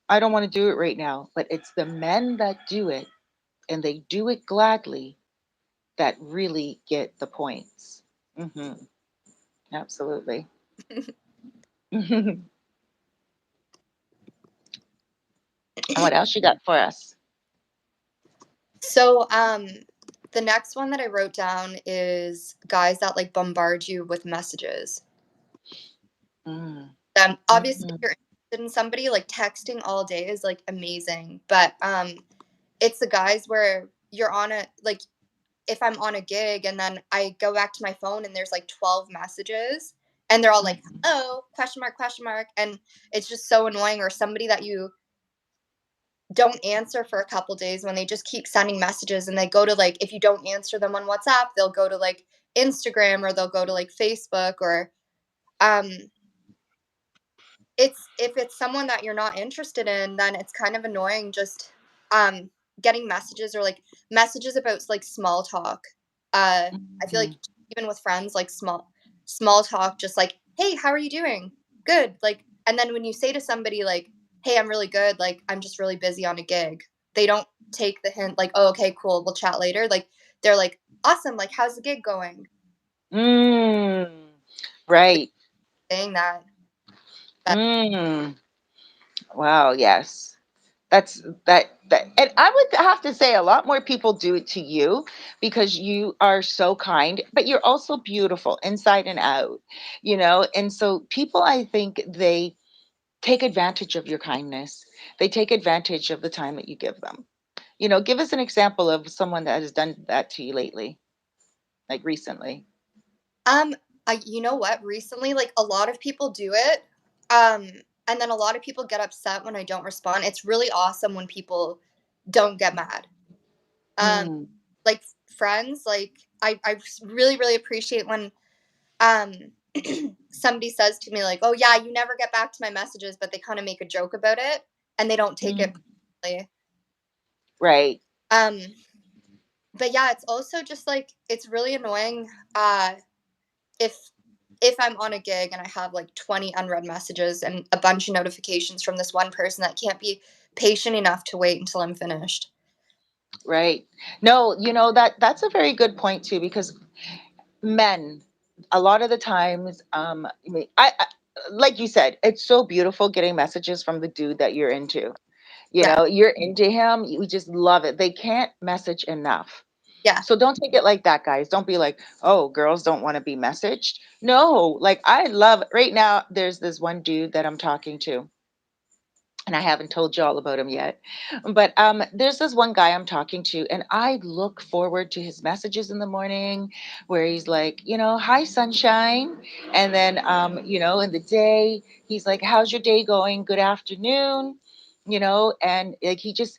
I don't want to do it right now. But it's the men that do it, and they do it gladly, that really get the points. Hmm. Absolutely. And what else you got for us? So the next one that I wrote down is guys that like bombard you with messages. Mm. Obviously if Mhm. you're interested in somebody, like texting all day is like amazing, but it's the guys where you're on a like if I'm on a gig and then I go back to my phone and there's like 12 messages and they're all like, Mhm. "Oh, question mark," and it's just so annoying. Or somebody that you don't answer for a couple days when they just keep sending messages and they go to like if you don't answer them on WhatsApp, they'll go to like Instagram or they'll go to like Facebook or um it's if it's someone that you're not interested in, then it's kind of annoying just um getting messages or like messages about like small talk. I feel like Mhm. even with friends, like small talk, just like, hey, how are you doing? Good. Like And then when you say to somebody like, hey, I'm really good, like I'm just really busy on a gig, they don't take the hint like, oh, okay, cool, we'll chat later. Like they're like, awesome, like how's the gig going? Mm, Like right. saying that. But Mm, wow, yes. That and I would have to say a lot more people do it to you because you are so kind, but you're also beautiful inside and out, and so people, I think, they take advantage of your kindness. They take advantage of the time that you give them. Give us an example of someone that has done that to you lately, like recently. um you know what? Recently, like a lot of people do it. Um and then a lot of people get upset when I don't respond. It's really awesome when people don't get mad. Um Mm, like friends, like I really, really appreciate when um somebody says to me like, "Oh yeah, you never get back to my messages," but they kind of make a joke about it and they don't take it mm, personally. right, Um but yeah, it's also just like it's really annoying uh if I'm on a gig and I have like 20 unread messages and a bunch of notifications from this one person that can't be patient enough to wait until I'm finished. right. No, that's a very good point too, because men, a lot of the times, like you said, it's so beautiful getting messages from the dude that you're into. Yeah. You're into him. We just love it. They can't message enough. Yeah. So don't take it like that, guys. Don't be like, oh, girls don't want to be messaged. No, like I love right now. There's this one dude that I'm talking to, and I haven't told you all about him yet. But there's this one guy I'm talking to, and I look forward to his messages in the morning, where he's like, hi sunshine, and then in the day he's like, how's your day going? Good afternoon, and like he just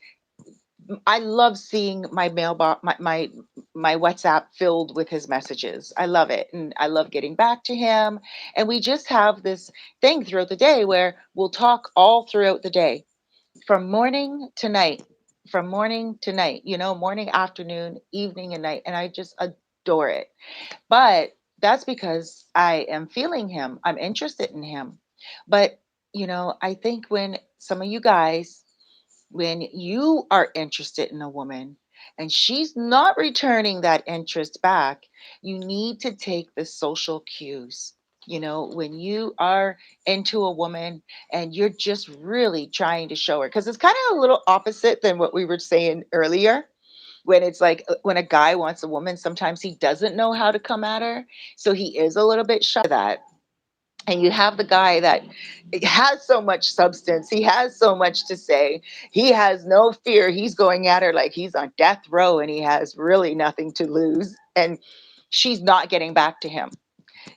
I love seeing my mailbox, my WhatsApp filled with his messages. I love it, and I love getting back to him. And we just have this thing throughout the day where we'll talk all throughout the day, from morning to night, from morning to night. Morning, afternoon, evening, and night, and I just adore it. But that's because I am feeling him. I'm interested in him. But I think when some of you guys, when you are interested in a woman and she's not returning that interest back, you need to take the social cues. When you are into a woman and you're just really trying to show her, because it's kind of a little opposite than what we were saying earlier. When it's like when a guy wants a woman, sometimes he doesn't know how to come at her. So he is a little bit shy of that. And you have the guy that has so much substance, he has so much to say, he has no fear, he's going at her like he's on death row and he has really nothing to lose, and she's not getting back to him.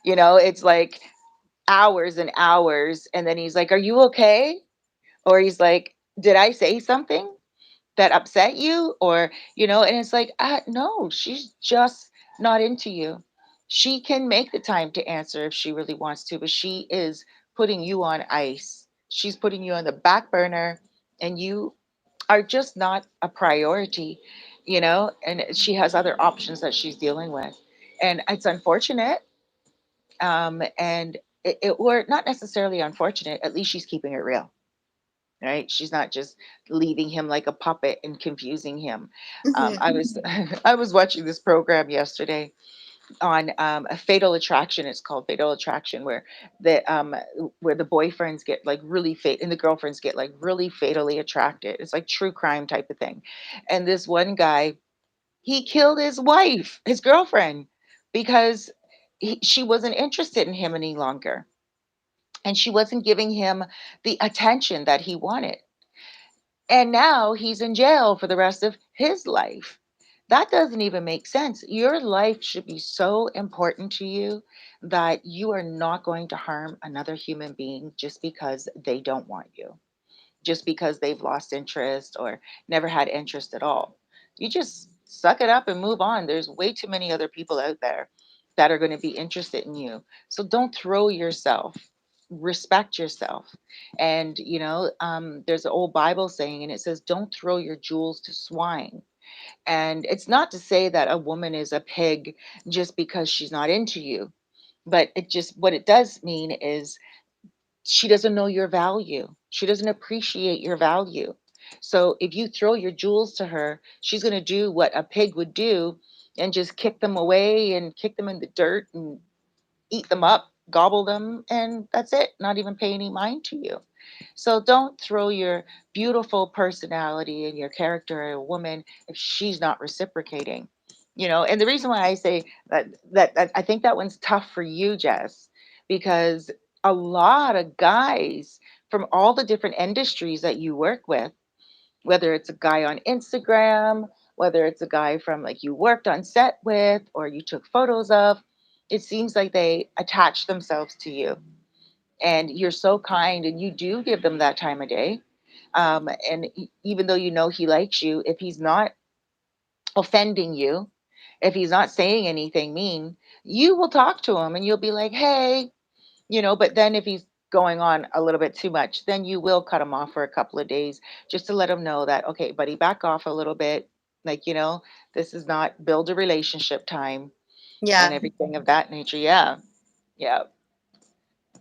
It's like hours and hours, and then he's like, are you okay? Or he's like, did I say something that upset you? Or and it's like, no, she's just not into you. She can make the time to answer if she really wants to, but she is putting you on ice. She's putting you on the back burner, and you are just not a priority, and she has other options that she's dealing with. And it's unfortunate. And or not necessarily unfortunate, at least she's keeping it real, right? She's not just leaving him like a puppet and confusing him. Mhm. I was I was watching this program yesterday on a Fatal Attraction. It's called Fatal Attraction, where the boyfriends get like really and the girlfriends get like really fatally attracted. It's like true crime type of thing. And this one guy, he killed his wife, his girlfriend, because she wasn't interested in him any longer, and she wasn't giving him the attention that he wanted. And now he's in jail for the rest of his life. That doesn't even make sense. Your life should be so important to you that you are not going to harm another human being just because they don't want you, just because they've lost interest or never had interest at all. You just suck it up and move on. There's way too many other people out there that are going to be interested in you. So don't throw yourself. Respect yourself. And, there's an old Bible saying, and it says, don't throw your jewels to swine. And it's not to say that a woman is a pig just because she's not into you, but what it does mean is she doesn't know your value. She doesn't appreciate your value. So if you throw your jewels to her, she's going to do what a pig would do and just kick them away and kick them in the dirt and eat them up, gobble them, and that's it, not even pay any mind to you. So don't throw your beautiful personality and your character at a woman if she's not reciprocating. And the reason why I say that I think that one's tough for you, Jess, because a lot of guys from all the different industries that you work with, whether it's a guy on Instagram, whether it's a guy from like you worked on set with or you took photos of, it seems like they attach themselves to you. And you're so kind and you do give them that time of day. And even though you know he likes you, if he's not offending you, if he's not saying anything mean, you will talk to him and you'll be like, hey, but then if he's going on a little bit too much, then you will cut him off for a couple of days just to let him know that, okay, buddy, back off a little bit. Like, this is not build a relationship time and Yeah. everything of that nature. Yeah. Yeah.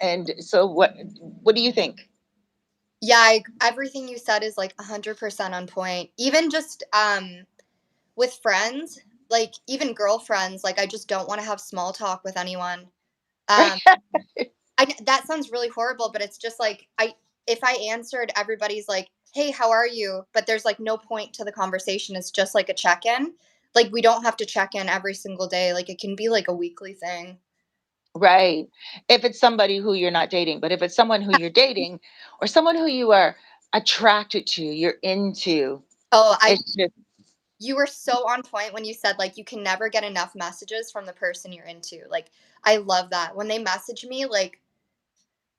And so what do you think? Yeah, everything you said is like 100% on point. Even just with friends, like even girlfriends, like I just don't want to have small talk with anyone. Right. Um that sounds really horrible, but it's just like I if I answered everybody's like, "Hey, how are you?" but there's like no point to the conversation. It's just like a check-in. Like we don't have to check in every single day. Like it can be like a weekly thing. Right. If it's somebody who you're not dating, but if it's someone who you're dating or someone who you are attracted to, you're into, Oh, I it's just you were so on point when you said like you can never get enough messages from the person you're into. Like I love that. When they message me, like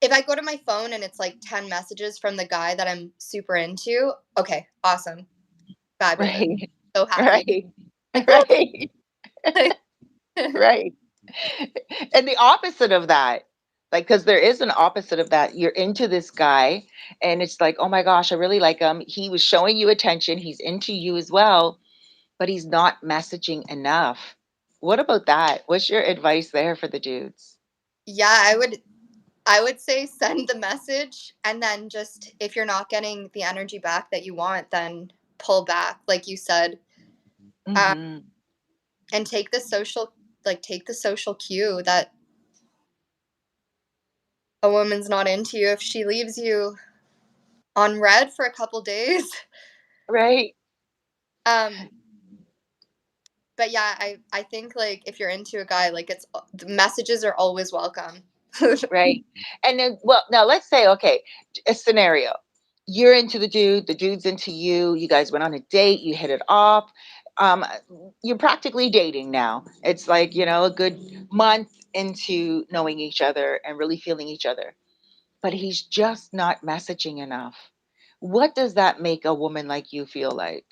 if I go to my phone and it's like 10 messages from the guy that I'm super into, okay, awesome. Fabulous. right. So happy. Right. Like, oh, Right. Right. And the opposite of that, like, because there is an opposite of that. You're into this guy, and it's like, oh my gosh, I really like him. He was showing you attention. He's into you as well, but he's not messaging enough. What about that? What's your advice there for the dudes? yeah, I would say send the message and then just if you're not getting the energy back that you want, then pull back, like you said, um, Hmm. and take the social cue that a woman's not into you if she leaves you on red for a couple days. Right. Um, but yeah, I think like if you're into a guy, like it's the messages are always welcome. Right. And then, well, now let's say, okay, a scenario. You're into the dude's into you. You guys went on a date, you hit it off. Um, you're practically dating now. It's like, a good month into knowing each other and really feeling each other. But he's just not messaging enough. What does that make a woman like you feel like?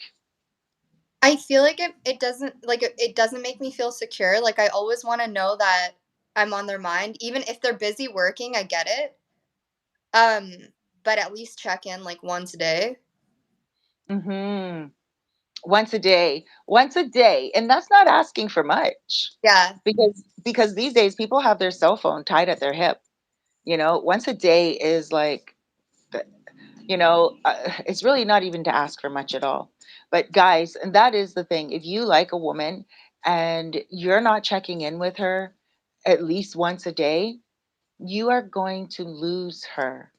I feel like it doesn't like it doesn't make me feel secure. Like I always want to know that I'm on their mind, even if they're busy working. I get it. Um, but at least check in like once a day. Hmm. Once a day, and that's not asking for much, Yeah, because these days people have their cell phone tied at their hip. Once a day is like, it's really not even to ask for much at all. But guys, and that is the thing, if you like a woman and you're not checking in with her at least once a day, you are going to lose her.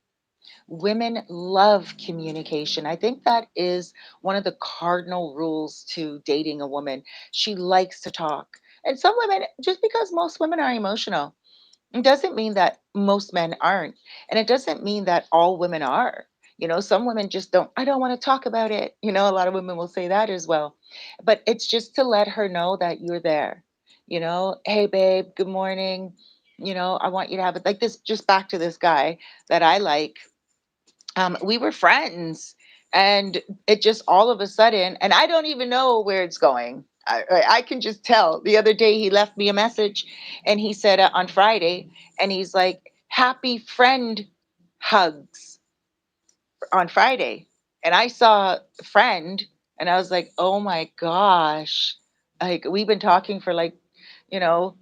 Women love communication. I think that is one of the cardinal rules to dating a woman. She likes to talk. And some women, just because most women are emotional, it doesn't mean that most men aren't. And it doesn't mean that all women are. Some women just don't, I don't want to talk about it. A lot of women will say that as well. But it's just to let her know that you're there. Hey, babe, good morning. I want you to have it like this, just back to this guy that I like. We were friends, and it just all of a sudden, and I don't even know where it's going. I can just tell. The other day he left me a message, and he said on Friday, and he's like, happy friend hugs on Friday. And I saw friend, and I was like, oh my gosh, like we've been talking for like, you know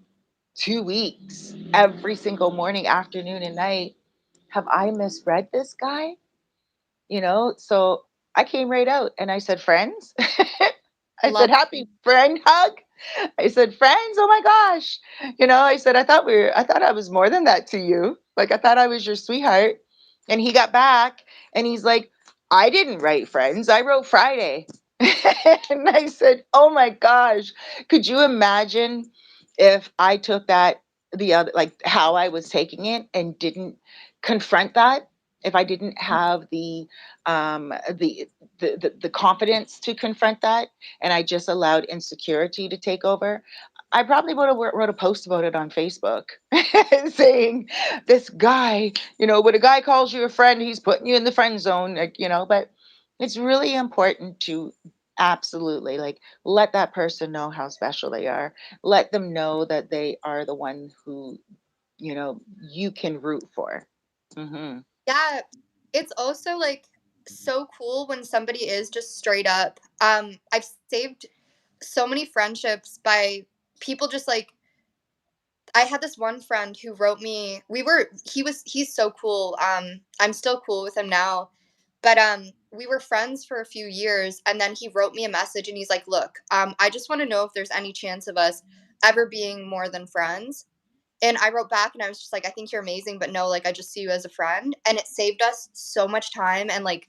2 weeks every single morning, afternoon, and night. have I misread this guy? So I came right out and I said, friends. I Love. said, happy friend hug. I said, friends, oh my gosh. I said, I thought I was more than that to you. Like, I thought I was your sweetheart. And he got back and he's like, I didn't write friends. I wrote Friday. And I said, oh my gosh. Could you imagine if I took that the other, like how I was taking it and didn't confront that? If I didn't have um, the, the confidence to confront that, and I just allowed insecurity to take over, I probably would have wrote a post about it on Facebook saying, this guy, when a guy calls you a friend, he's putting you in the friend zone, but it's really important to absolutely like let that person know how special they are. Let them know that they are the one who, you can root for. Hmm. Yeah, it's also like so cool when somebody is just straight up. I've saved so many friendships by people just like I had this one friend who wrote me. He's so cool. I'm still cool with him now. But we were friends for a few years and then he wrote me a message and he's like, "Look, I just want to know if there's any chance of us ever being more than friends." And I wrote back and I was just like, "I think you're amazing, but no, like I just see you as a friend." And it saved us so much time and like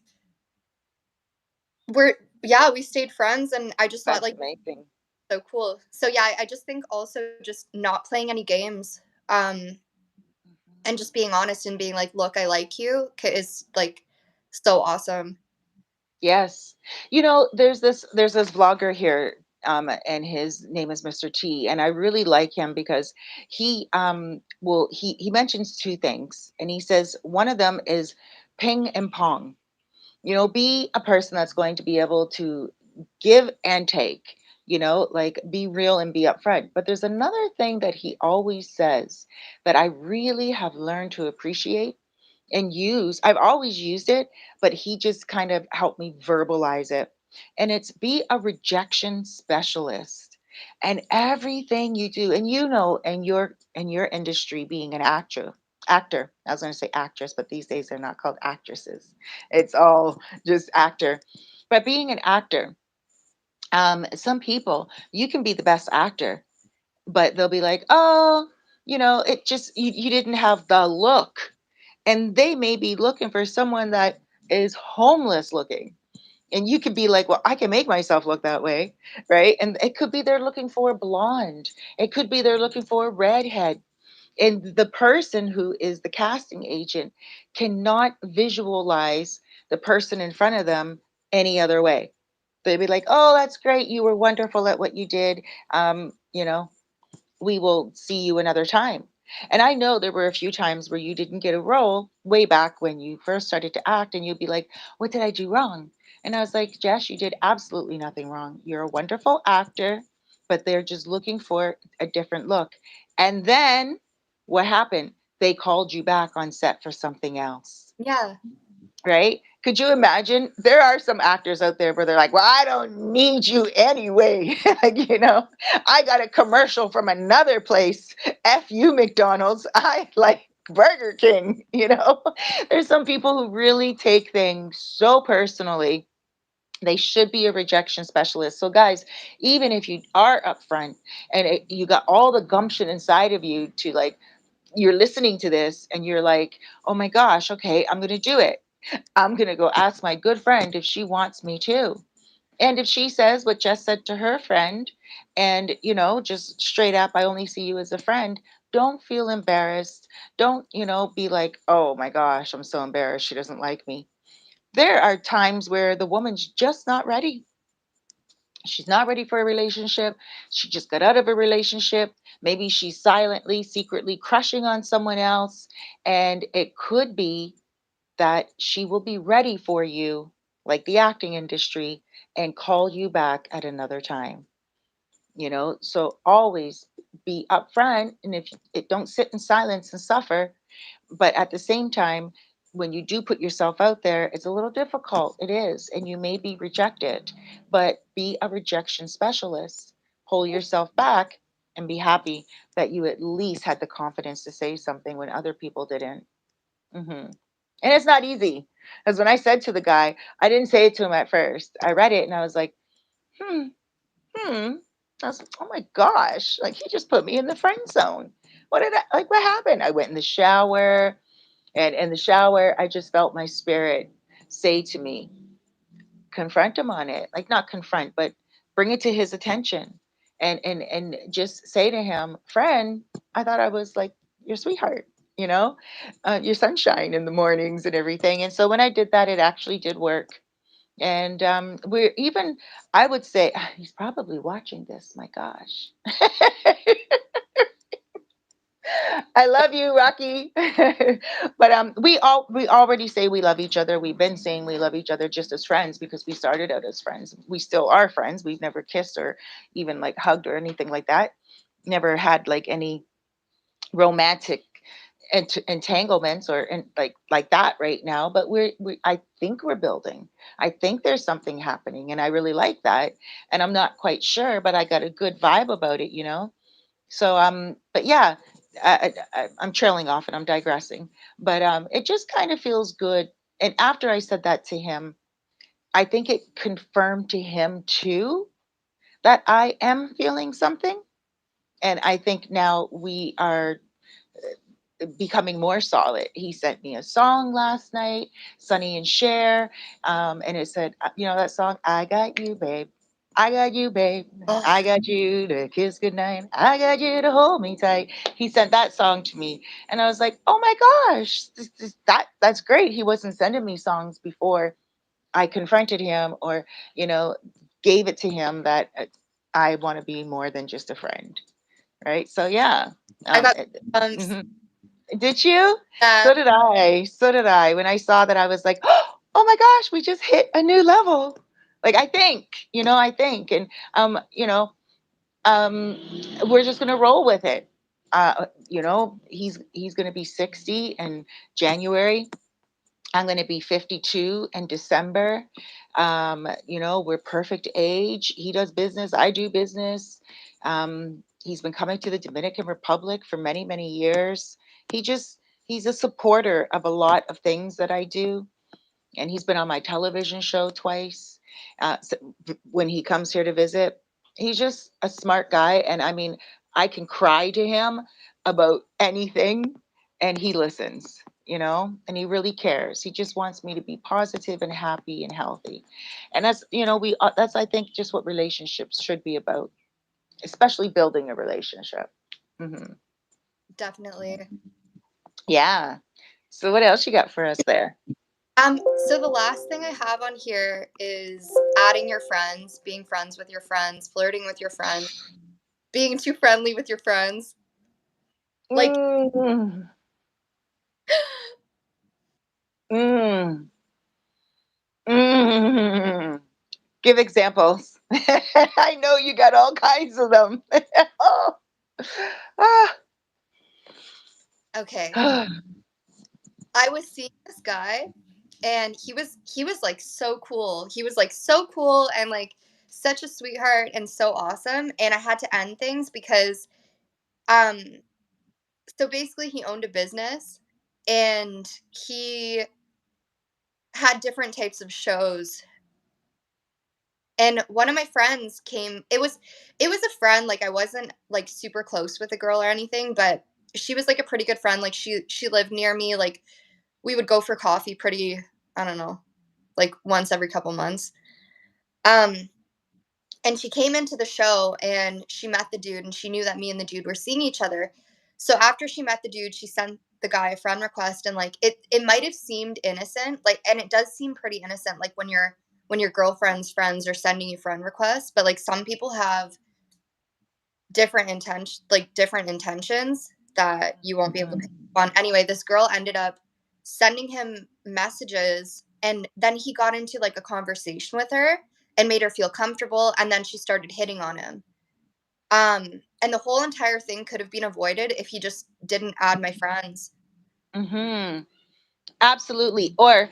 we're yeah, we stayed friends and I just thought That's like amazing. so cool. So yeah, I just think also just not playing any games. And just being honest and being like, "Look, I like you," is like so awesome. Yes. There's this vlogger here, and his name is Mr. T, and I really like him because he mentions two things, and he says one of them is ping and pong. Be a person that's going to be able to give and take, like be real and be upfront. But there's another thing that he always says that I really have learned to appreciate and use. I've always used it, but he just kind of helped me verbalize it. And it's be a rejection specialist. And everything you do, and in your industry being an actor. I was going to say actress, but these days they're not called actresses. It's all just actor. But being an actor, some people, you can be the best actor, but they'll be like, oh, it just, you didn't have the look, and they may be looking for someone that is homeless looking, and you could be like, well, I can make myself look that way, right? And it could be they're looking for a blonde, it could be they're looking for a redhead, and the person who is the casting agent cannot visualize the person in front of them any other way. They'd be like, oh, that's great, you were wonderful at what you did, um you know we will see you another time. And I know there were a few times where you didn't get a role way back when you first started to act, and you'd be like, what did I do wrong? And I was like, Jess, you did absolutely nothing wrong. You're a wonderful actor, but they're just looking for a different look. And then what happened? They called you back on set for something else, Yeah. right? Could you imagine? There are some actors out there where they're like, well, I don't need you anyway. Like, I got a commercial from another place. F you, McDonald's. I like Burger King. There's some people who really take things so personally. They should be a rejection specialist. So, guys, even if you are upfront and you got all the gumption inside of you to like, you're listening to this and you're like, oh my gosh, okay, I'm going to do it. I'm going to go ask my good friend if she wants me to. And if she says what Jess said to her friend, and, just straight up, I only see you as a friend, don't feel embarrassed. Don't, be like, oh my gosh, I'm so embarrassed. She doesn't like me. There are times where the woman's just not ready. She's not ready for a relationship. She just got out of a relationship. Maybe she's silently, secretly crushing on someone else. And it could be that she will be ready for you, like the acting industry, and call you back at another time. So always be upfront, and if it don't sit in silence and suffer. But at the same time, when you do put yourself out there, it's a little difficult. It is, and you may be rejected, but be a rejection specialist. Pull yourself back and be happy that you at least had the confidence to say something when other people didn't. And it's not easy. Because when I said to the guy, I didn't say it to him at first. I read it and I was like, hmm, hmm. I was like, oh my gosh, like he just put me in the friend zone. What did I like? What happened? I went in the shower, and in the shower, I just felt my spirit say to me, confront him on it. Like not confront, but bring it to his attention, and just say to him, friend, I thought I was like your sweetheart, you know, your sunshine in the mornings and everything. And so when I did that, it actually did work. And we're even, I would say, he's probably watching this. My gosh. I love you, Rocky. But we already say we love each other. We've been saying we love each other just as friends because we started out as friends. We still are friends. We've never kissed or even like hugged or anything like that. Never had like any romantic entanglements or like that right now. But we I think we're building. I think there's something happening, and I really like that. And I'm not quite sure, but I got a good vibe about it, you know. So but yeah, I'm trailing off and I'm digressing, but it just kind of feels good. And after I said that to him, I think it confirmed to him too that I am feeling something. And I think now we are becoming more solid. He sent me a song last night, Sonny and Cher, and it said, you know that song, I got you, babe. I got you, babe. Oh, I got you to kiss goodnight. I got you to hold me tight. He sent that song to me, and I was like, "Oh my gosh, that's great." He wasn't sending me songs before I confronted him, or you know, gave it to him that I want to be more than just a friend, right? So yeah, I got it, bumps. mhm. Did you? Yeah. So did I. So did I. When I saw that, I was like, oh my gosh, we just hit a new level. Like I think, I think, and um, we're just gonna roll with it. He's gonna be 60 in January. I'm going to be 52 in December. We're perfect age. He does business. I do business. He's been coming to the Dominican Republic for many, many years. He's a supporter of a lot of things that I do, and he's been on my television show twice. When he comes here to visit, he's just a smart guy, and I mean, I can cry to him about anything, and he listens. And he really cares. He just wants me to be positive and happy and healthy, and that's I think just what relationships should be about, especially building a relationship. Hmm. Definitely. Yeah. So what else you got for us there? So the last thing I have on here is adding your friends, being friends with your friends, flirting with your friends, being too friendly with your friends. Like, Mm, mm, mm. Give examples. I know you got all kinds of them. Oh. okay, Ah. I was seeing this guy and he was like so cool. He was like so cool and like such a sweetheart and so awesome, and I had to end things because um so basically he owned a business and he had different types of shows. And one of my friends came. It was a friend, like I wasn't like super close with the girl or anything, but she was like a pretty good friend. Like she lived near me. Like we would go for coffee pretty, I don't know, like once every couple months. Um and she came into the show and she met the dude and she knew that me and the dude were seeing each other. So after she met the dude, she sent the guy a friend request, and like it might have seemed innocent, like, and it does seem pretty innocent, like when your girlfriend's friends are sending you friend requests, but like some people have different intentions that you won't be able to pick Mhm. up on. Anyway, this girl ended up sending him messages, and then he got into like a conversation with her and made her feel comfortable, and then she started hitting on him. And the whole entire thing could have been avoided if he just didn't add my friends. Mhm. Absolutely. Or,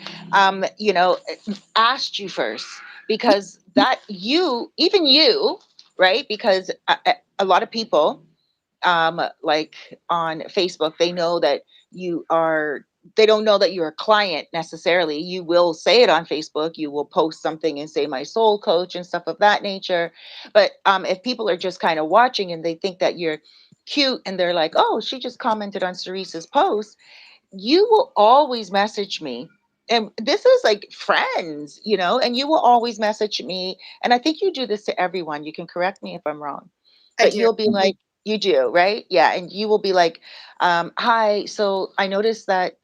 asked you first, because that even you, right? Because a lot of people, like on Facebook, they know that you are they don't know that you're a client necessarily. You will say it on Facebook, you will post something and say my soul coach and stuff of that nature. But if people are just kind of watching and they think that you're cute and they're like, oh, she just commented on Cerise's post, you will always message me. And this is like friends, and you will always message me. And I think you do this to everyone. You can correct me if I'm wrong, I but do. you'll be like, you do, right? Yeah. And you will be like, hi, so I noticed that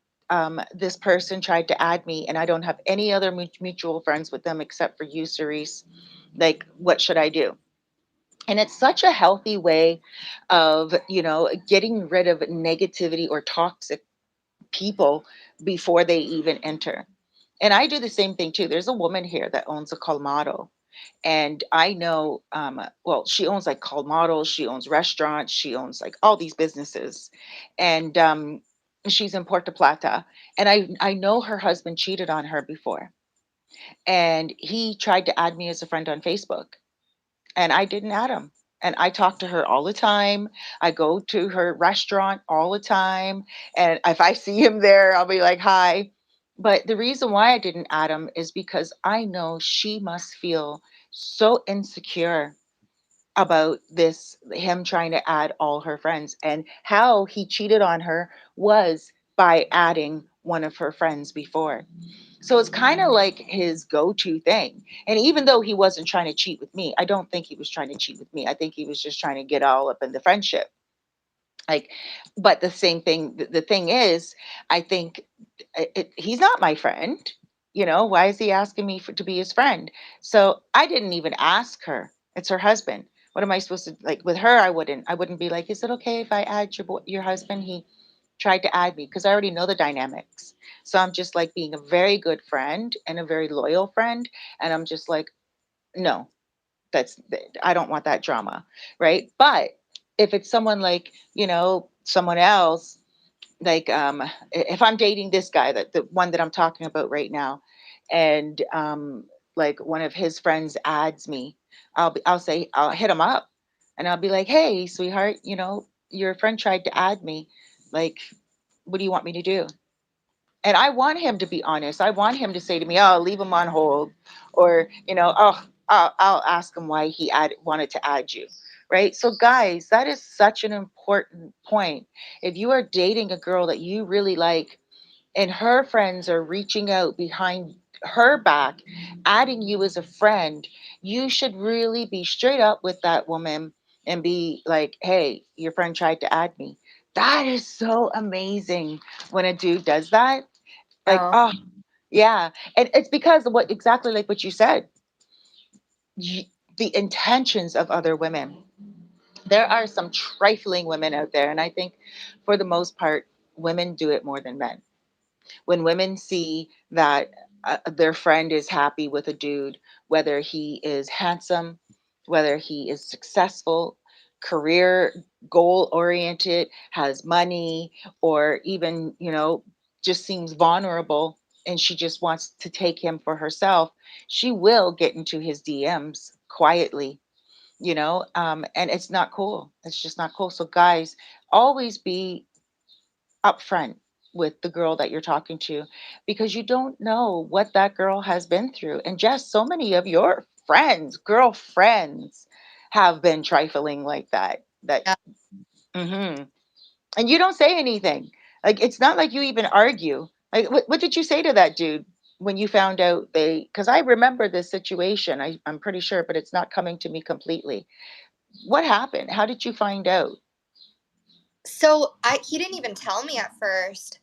this person tried to add me and I don't have any other mutual friends with them except for you, Cerise. Like, what should I do? And it's such a healthy way of, getting rid of negativity or toxic people before they even enter. And I do the same thing too. There's a woman here that owns a Colmado. And I know, well, she owns like Colmados, she owns restaurants, she owns like all these businesses. And she's in Puerto Plata. And I know her husband cheated on her before. And he tried to add me as a friend on Facebook and I didn't add him. And I talk to her all the time. I go to her restaurant all the time. And if I see him there, I'll be like, hi. But the reason why I didn't add him is because I know she must feel so insecure about this, him trying to add all her friends. And how he cheated on her was by adding one of her friends before. So it's kind of like his go-to thing. And even though he wasn't trying to cheat with me, I don't think he was trying to cheat with me. I think he was just trying to get all up in the friendship. Like, but the same thing, the thing is, I think he's not my friend. Why is he asking me to be his friend? So I didn't even ask her. It's her husband. What am I supposed to like with her? I wouldn't be like, is it okay if I add your husband? He tried to add me because I already know the dynamics. So I'm just like being a very good friend and a very loyal friend. And I'm just like, no, that's, I don't want that drama. Right. But if it's someone like, someone else, like if I'm dating this guy, that the one that I'm talking about right now, and like one of his friends adds me, I'll hit him up and I'll be like, hey, sweetheart, your friend tried to add me. Like, what do you want me to do? And I want him to be honest. I want him to say to me, "Oh, leave him on hold," or "Oh, I'll ask him why he wanted to add you." Right? So, guys, that is such an important point. If you are dating a girl that you really like, and her friends are reaching out behind her back, adding you as a friend, you should really be straight up with that woman and be like, "Hey, your friend tried to add me." That is so amazing when a dude does that. Like, Oh, oh, yeah. And it's because of what exactly like what you said, y the intentions of other women. There are some trifling women out there, and I think for the most part, women do it more than men. When women see that their friend is happy with a dude, whether he is handsome, whether he is successful, career goal oriented, has money, or even, just seems vulnerable and she just wants to take him for herself, she will get into his DMs quietly, and it's not cool. It's just not cool. So, guys, always be upfront with the girl that you're talking to because you don't know what that girl has been through. And just so many of your friends, girlfriends, have been trifling like that. yeah. Mhm. And you don't say anything. Like it's not like you even argue. Like what did you say to that dude when you found out they? Because I remember this situation. I'm pretty sure, but it's not coming to me completely. What happened? How did you find out? So he didn't even tell me at first.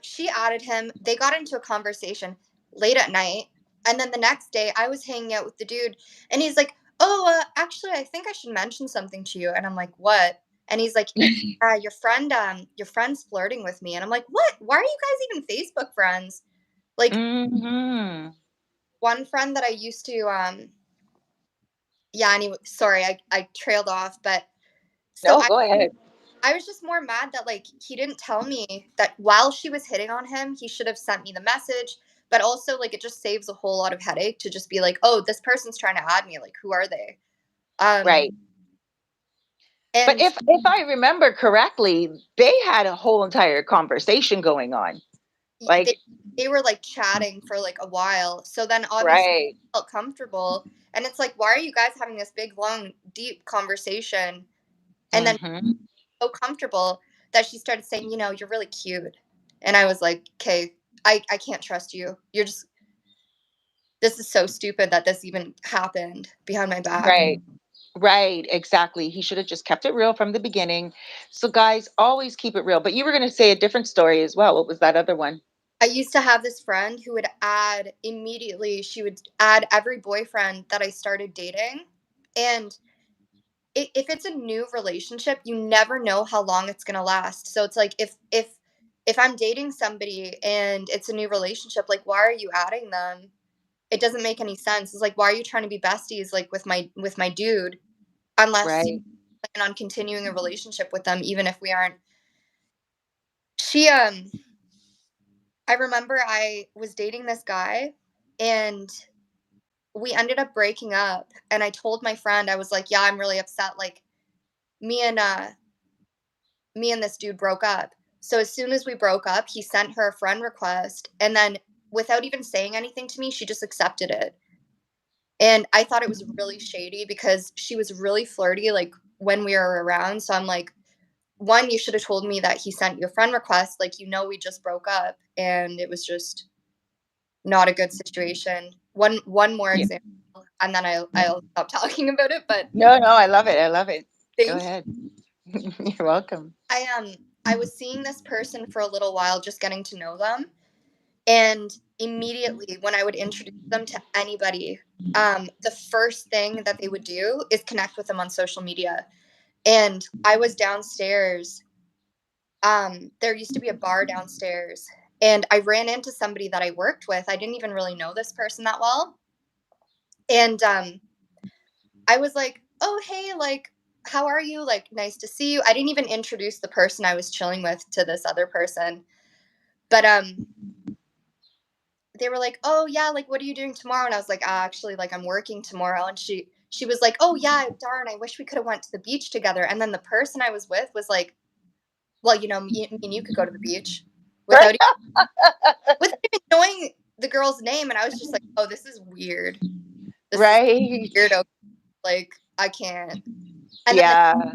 She added him. They got into a conversation late at night, and then the next day, I was hanging out with the dude, and he's like, "Oh, actually, I think I should mention something to you." And I'm like, "What?" And he's like, your friend's flirting with me." And I'm like, "What? Why are you guys even Facebook friends?" Like Hmm. one friend that I used to, yeah. Anyway, sorry, I trailed off, but so No, go ahead. I was just more mad that like he didn't tell me that while she was hitting on him, he should have sent me the message. But also like it just saves a whole lot of headache to just be like, oh, this person's trying to add me. Like, who are they? Um, Right. But and if I remember correctly, they had a whole entire conversation going on. Like, they were like chatting for like a while. So then obviously right. I felt comfortable, and it's like, why are you guys having this big, long, deep conversation? And then Hmm. so comfortable that she started saying, you're really cute. And I was like, okay, I can't trust you. You're just, this is so stupid that this even happened behind my back. Right. Right, exactly. He should have just kept it real from the beginning. So guys, always keep it real. But you were going to say a different story as well. What was that other one? I used to have this friend who would add immediately, she would add every boyfriend that I started dating. And if it's a new relationship, you never know how long it's going to last. So it's like, if I'm dating somebody and it's a new relationship, like, why are you adding them? It doesn't make any sense. It's like, why are you trying to be besties like with my dude, unless you Right. plan on continuing a relationship with them, even if we aren't. She I remember I was dating this guy, and we ended up breaking up, and I told my friend, I was like, "Yeah, I'm really upset, like, me and uh me and this dude broke up." So as soon as we broke up, he sent her a friend request, and then without even saying anything to me, she just accepted it. And I thought it was really shady because she was really flirty, like, when we were around. So I'm like, one, you should have told me that he sent you a friend request. Like, we just broke up, and it was just not a good situation. One more Yeah. example, and then I'll stop talking about it. But No, no, I love it. I love it. Go thank you. ahead. You're welcome. I was seeing this person for a little while, just getting to know them, and immediately when I would introduce them to anybody, the first thing that they would do is connect with them on social media. And I was downstairs. There used to be a bar downstairs, and I ran into somebody that I worked with. I didn't even really know this person that well. And I was like, "Oh, hey, like, how are you? Like, nice to see you." I didn't even introduce the person I was chilling with to this other person. But they were like, "Oh, yeah, like, what are you doing tomorrow?" And I was like, actually, like, I'm working tomorrow." And she was like, "Oh, yeah, darn, I wish we could have went to the beach together." And then the person I was with was like, "Well, me and you could go to the beach," Right. without without even knowing the girl's name. And I was just like, "Oh, this is weird. This is Right. weird. Okay, like, I can't." And then they Yeah.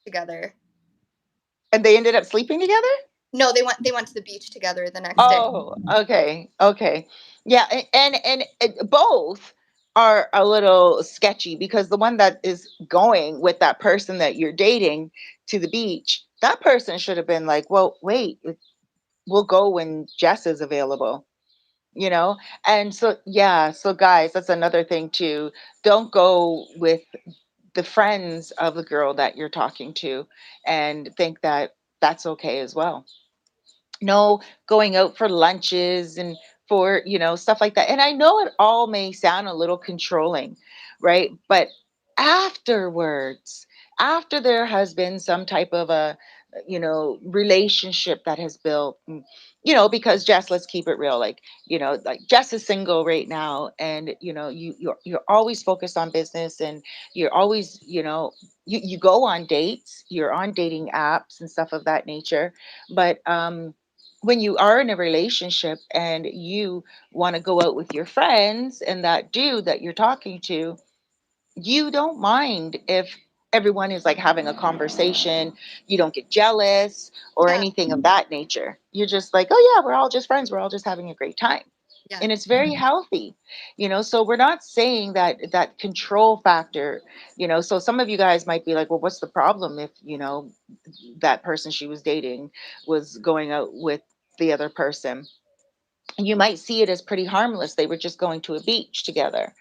together. And they ended up sleeping together? No, they went to the beach together the next day. Oh, okay. Okay. Yeah, both are a little sketchy because the one that is going with that person that you're dating to the beach, that person should have been like, "Well, wait, we'll go when Jess is available." You know? And so yeah, so guys, that's another thing too. Don't go with the friends of the girl that you're talking to and think that that's okay as well. No, going out for lunches and for, stuff like that. And I know it all may sound a little controlling, right? But afterwards, after there has been some type of a, relationship that has built, because Jess, let's keep it real. Like, like Jess is single right now, and you're always focused on business, and you're always, you go on dates, you're on dating apps and stuff of that nature. But when you are in a relationship and you want to go out with your friends and that dude that you're talking to, you don't mind if everyone is like having a conversation. You don't get jealous or Yeah, anything of that nature. You're just like, oh, yeah, we're all just friends. We're all just having a great time. yeah. And it's very healthy, so we're not saying that control factor, so some of you guys might be like, well, what's the problem if, that person she was dating was going out with the other person? You might see it as pretty harmless. They were just going to a beach together.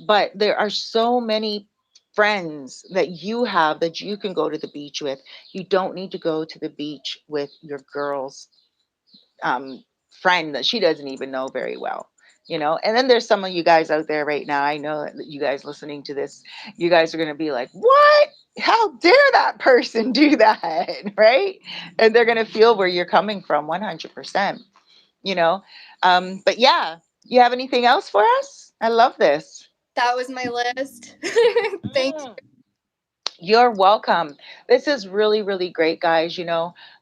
But there are so many friends that you have that you can go to the beach with. You don't need to go to the beach with your girl's friend that she doesn't even know very well. And then there's some of you guys out there right now. I know that you guys listening to this, you guys are going to be like, what? How dare that person do that? Right? And they're going to feel where you're coming from 100%, you know? But yeah, you have anything else for us? I love this. That was my list. Thank Mm. You're welcome. This is really, really great, guys.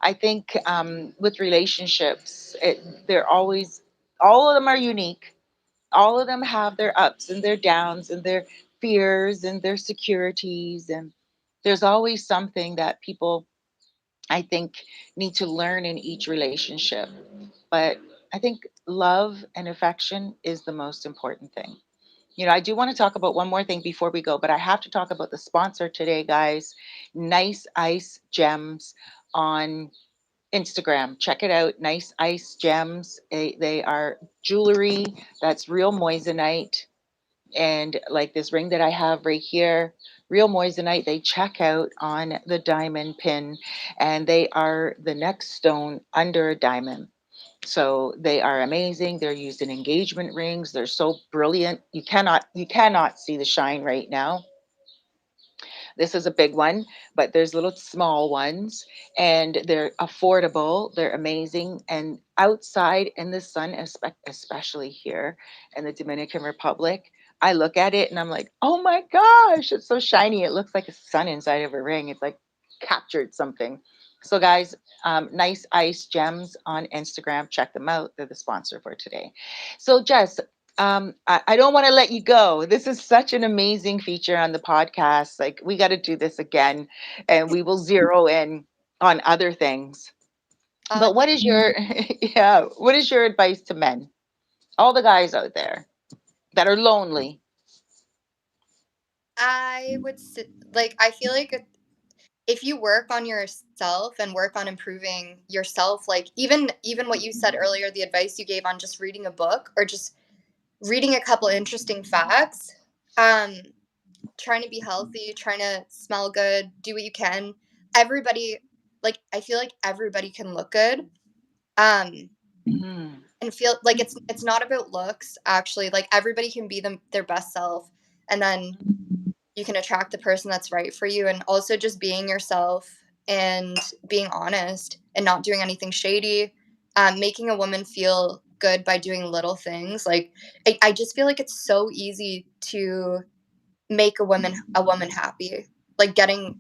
I think with relationships, they're always, all of them are unique. All of them have their ups and their downs and their fears and their securities. And there's always something that people, I think, need to learn in each relationship. But I think love and affection is the most important thing. I do want to talk about one more thing before we go, but I have to talk about the sponsor today, guys. Nice Ice Gems on Instagram. Check it out. Nice Ice Gems. They are jewelry that's real moissanite. And like this ring that I have right here, real moissanite, they check out on the diamond pin, and they are the next stone under a diamond. So they are amazing. They're used in engagement rings. They're so brilliant. You cannot see the shine right now. This is a big one, but there's little small ones, and they're affordable. They're amazing. And outside in the sun, especially here in the Dominican Republic, I look at it and I'm like, oh my gosh, it's so shiny. It looks like a sun inside of a ring. It's like captured something. So, guys, Nice Ice Gems on Instagram. Check them out. They're the sponsor for today. So, Jess, I don't want to let you go. This is such an amazing feature on the podcast. Like, we got to do this again, and we will zero in on other things. But Yeah, what is your, yeah, what is your advice to men, all the guys out there that are lonely? I would like I feel like if you work on yourself and work on improving yourself, like even what you said earlier, the advice you gave on just reading a book or just reading a couple interesting facts, um trying to be healthy, trying to smell good, do what you can. Everybody, like I feel like everybody can look good. Um Mhm. and feel like it's not about looks actually. Like everybody can be their best self, and then you can attract the person that's right for you. And also just being yourself and being honest and not doing anything shady, making a woman feel good by doing little things. Like I just feel like it's so easy to make a woman happy. Like getting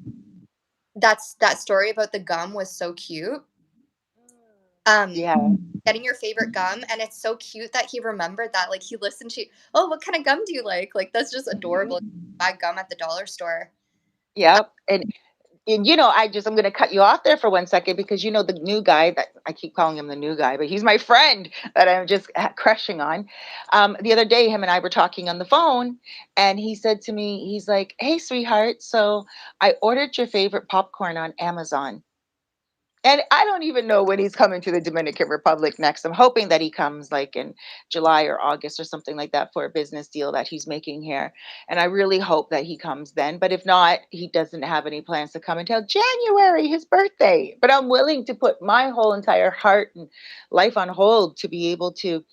that story about the gum was so cute. Um, Yeah. getting your favorite gum, and it's so cute that he remembered that. Like he listened to, oh, what kind of gum do you like? Like that's just adorable. Mhm. Buy gum at the dollar store. Yep. And I'm going to cut you off there for 1 second, because the new guy that I keep calling him the new guy, but he's my friend that I'm just crushing on. The other day, him and I were talking on the phone, and he said to me, he's like, "Hey, sweetheart, so I ordered your favorite popcorn on Amazon." And I don't even know when he's coming to the Dominican Republic next. I'm hoping that he comes like in July or August or something like that for a business deal that he's making here. And I really hope that he comes then. But if not, he doesn't have any plans to come until January, his birthday. But I'm willing to put my whole entire heart and life on hold to be able to,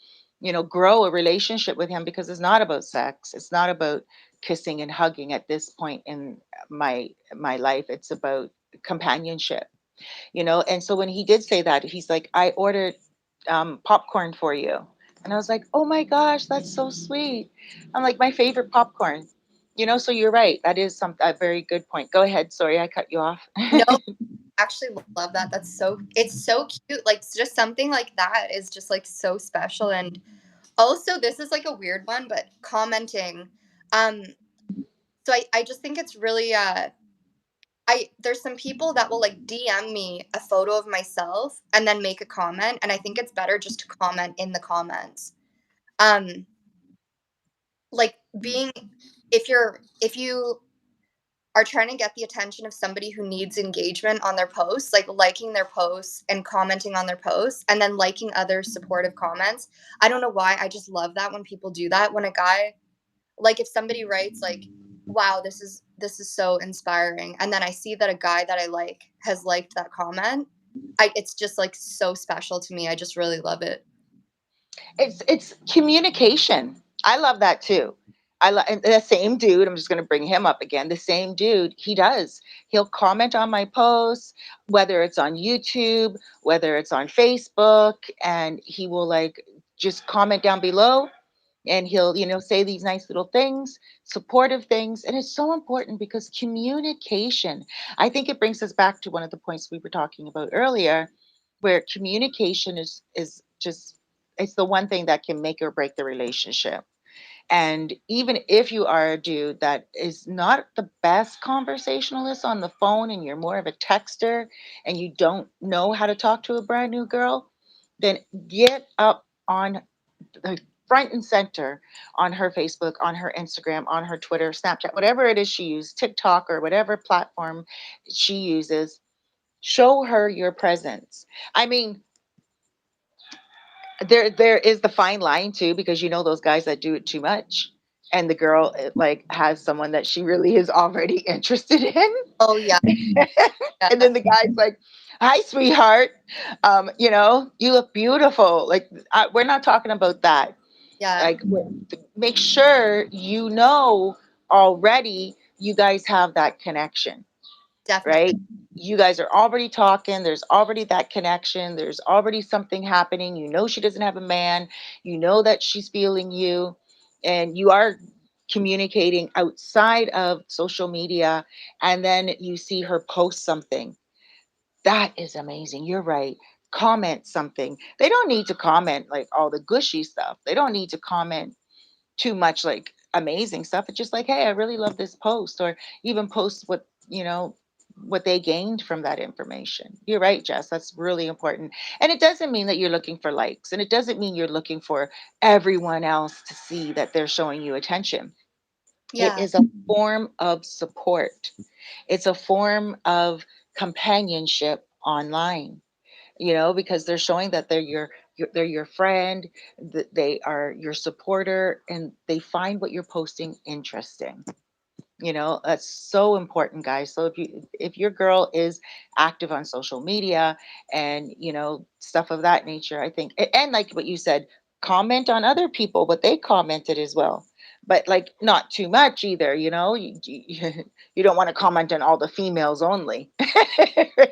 grow a relationship with him, because it's not about sex. It's not about kissing and hugging at this point in my life. It's about companionship. And so when he did say that, he's like, "I ordered popcorn for you." And I was like, "Oh my gosh, that's so sweet." I'm like, "My favorite popcorn." So you're right, that is a very good point. Go ahead, sorry I cut you off. No, actually love that. It's so cute. Like just something like that is just like so special. And also this is like a weird one, but commenting. Um, so I just think it's really I there's some people that will like DM me a photo of myself and then make a comment, and I think it's better just to comment in the comments. Um, like being if you are trying to get the attention of somebody who needs engagement on their posts, like liking their posts and commenting on their posts and then liking other supportive comments. I don't know why, I just love that when people do that. When a guy, like if somebody writes like, wow, this is so inspiring, and then I see that a guy that I like has liked that comment, it's just like so special to me. I just really love it. It's communication. I love that too. I love the same dude. I'm just going to bring him up again. The same dude. He does. He'll comment on my posts, whether it's on YouTube, whether it's on Facebook, and he will like just comment down below. and he'll, say these nice little things, supportive things. And it's so important because communication, I think it brings us back to one of the points we were talking about earlier, where communication is just, it's the one thing that can make or break the relationship. And even if you are a dude that is not the best conversationalist on the phone and you're more of a texter and you don't know how to talk to a brand new girl, then get up on the front and center on her Facebook, on her Instagram, on her Twitter, Snapchat, whatever it is she uses, TikTok or whatever platform she uses. Show her your presence. I mean, there is the fine line too, because those guys that do it too much, and the girl like has someone that she really is already interested in. Oh yeah, And yeah, then the guy's like, "Hi, sweetheart. You look beautiful." Like, we're not talking about that. yeah, Like, make sure already you guys have that connection, definitely. right? You guys are already talking. There's already that connection. There's already something happening. She doesn't have a man. You know that she's feeling you, and you are communicating outside of social media. And then you see her post something. That is amazing. You're right. Comment something. They don't need to comment like all the gushy stuff. They don't need to comment too much like amazing stuff. It's just like, hey, I really love this post, or even post what they gained from that information. You're right, Jess. That's really important. And it doesn't mean that you're looking for likes, and it doesn't mean you're looking for everyone else to see that they're showing you attention. It Yeah, is a form of support. It's a form of companionship online, because they're showing that they're your friend, that they are your supporter, and they find what you're posting interesting. That's so important, guys. So if your girl is active on social media and stuff of that nature, I think, and like what you said, comment on other people what they commented as well, but like not too much either. You don't want to comment on all the females only.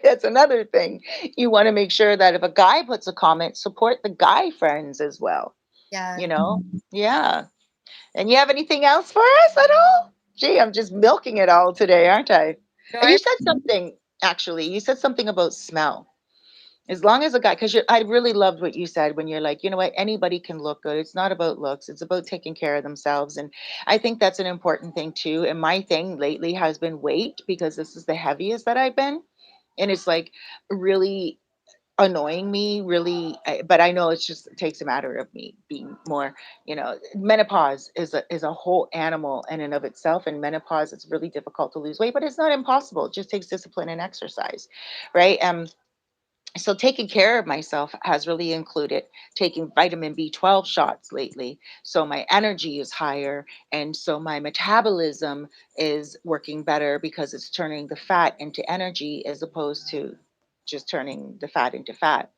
That's another thing. You want to make sure that if a guy puts a comment, support the guy friends as well, yeah. you know yeah. And you have anything else for us at all? Gee, I'm just milking it all today, aren't I? No, And you said something, actually, you said something about smell. As long as a guy, because I really loved what you said when you're like, anybody can look good. It's not about looks, it's about taking care of themselves. And I think that's an important thing too. And my thing lately has been weight, because this is the heaviest that I've been. And it's like really annoying me really, but I know it's just, it takes a matter of me being more, menopause is a whole animal in and of itself. And menopause, it's really difficult to lose weight, but it's not impossible. It just takes discipline and exercise, right? So taking care of myself has really included taking vitamin B12 shots lately, so my energy is higher, and so my metabolism is working better because it's turning the fat into energy as opposed to just turning the fat into fat,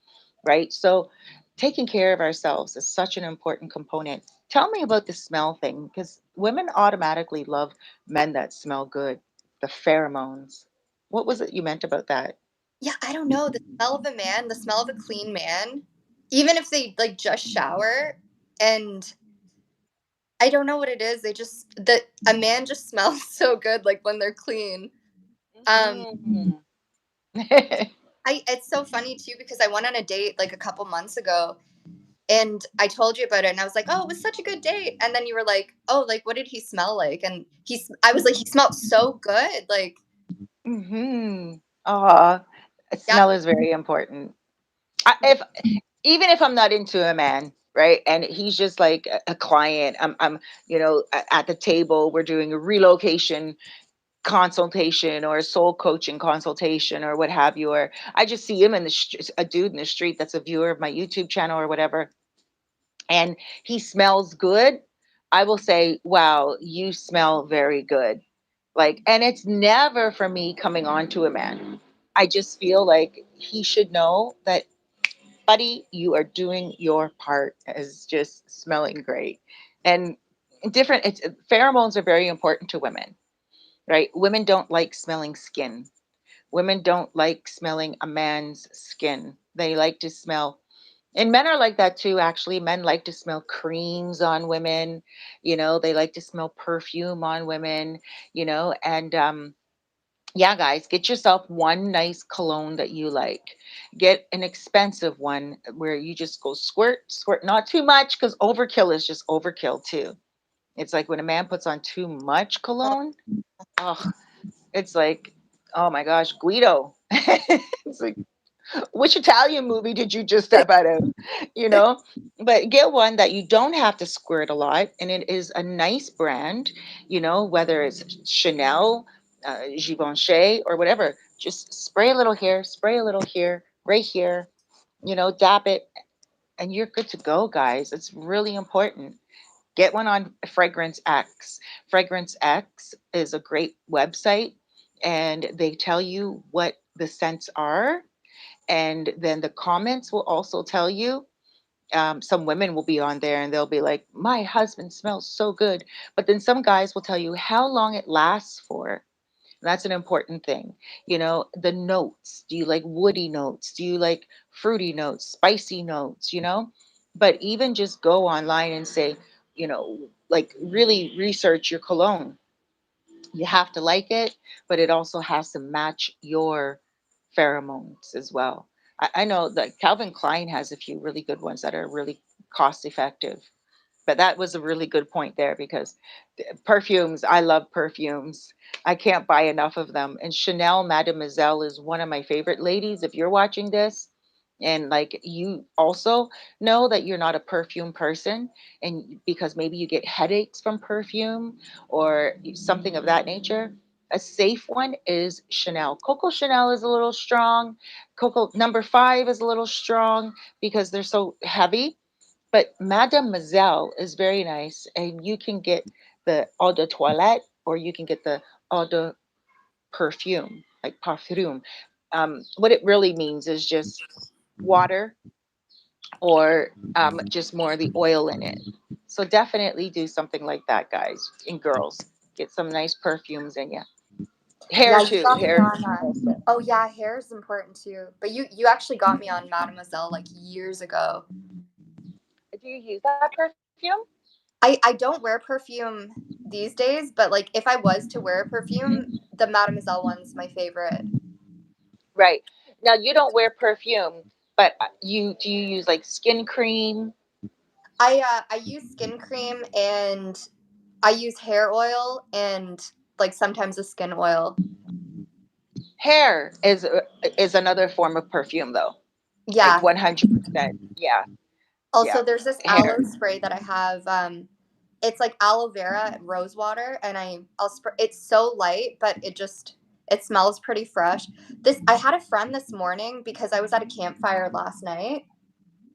right? So taking care of ourselves is such an important component. Tell me about the smell thing, because women automatically love men that smell good, the pheromones. What was it you meant about that? Yeah, I don't know. The smell of a man, the smell of a clean man, even if they like just shower, and I don't know what it is. They just that a man just smells so good like when they're clean. Um Mhm. I it's so funny too because I went on a date like a couple months ago and I told you about it and I was like, "Oh, it was such a good date." And then you were like, "Oh, like what did he smell like?" And I was like, "He smelled so good." Like, Mhm. Aw, yeah, smell is very important. If even if I'm not into a man, right, and he's just like a client, I'm at the table, we're doing a relocation consultation or a soul coaching consultation or what have you, or I just see him in a dude in the street that's a viewer of my YouTube channel or whatever, and he smells good, I will say, "Wow, you smell very good." Like, and it's never for me coming on to a man. I just feel like he should know that, buddy, you are doing your part as just smelling great. And different, it's pheromones are very important to women, right? Women don't like smelling skin. Women don't like smelling a man's skin. They like to smell. And men are like that too, actually. Men like to smell creams on women, they like to smell perfume on women, and yeah, guys, get yourself one nice cologne that you like. Get an expensive one where you just go squirt, squirt, not too much because overkill is just overkill too. It's like when a man puts on too much cologne, oh, it's like, oh my gosh, Guido. It's like, which Italian movie did you just step out of? You know, but get one that you don't have to squirt a lot, and it is a nice brand. Whether it's Chanel, Givenchy, or whatever. Just spray a little here, spray a little here, right here. Dap it, and you're good to go, guys. It's really important. Get one on Fragrance X. Fragrance X is a great website, and they tell you what the scents are, and then the comments will also tell you. Some women will be on there and they'll be like, my husband smells so good. But then some guys will tell you how long it lasts for. That's an important thing. The notes. Do you like woody notes? Do you like fruity notes, spicy notes? But even just go online and say, like really research your cologne. You have to like it, but it also has to match your pheromones as well. I know that Calvin Klein has a few really good ones that are really cost effective. But that was a really good point there because perfumes, I love perfumes. I can't buy enough of them. And Chanel Mademoiselle is one of my favorite ladies. If you're watching this and like you also know that you're not a perfume person, and because maybe you get headaches from perfume or something of that nature, a safe one is Chanel. Coco Chanel is a little strong. Coco number 5 is a little strong because they're so heavy, but Mademoiselle is very nice, and you can get the eau de toilette or you can get the eau de perfume, like parfum. What it really means is just water or just more of the oil in it. So definitely do something like that, guys and girls. Get some nice perfumes in you. Hair Yeah, you too. got me Hair on. also. Oh yeah, hair is important too. But you actually got me on Mademoiselle like years ago. Do you use that perfume? I don't wear perfume these days, but like if I was to wear a perfume, Mhm. the Mademoiselle one's my favorite. Right. Now you don't wear perfume, but you do you use like skin cream? I use skin cream and I use hair oil and like sometimes a skin oil. Hair is another form of perfume though. Like Yeah. 100%. Yeah. Also, Yeah. there's this Hair. aloe spray that I have. It's like aloe vera rose water, and I'll spray. It's so light, but it smells pretty fresh. This I had a friend this morning because I was at a campfire last night.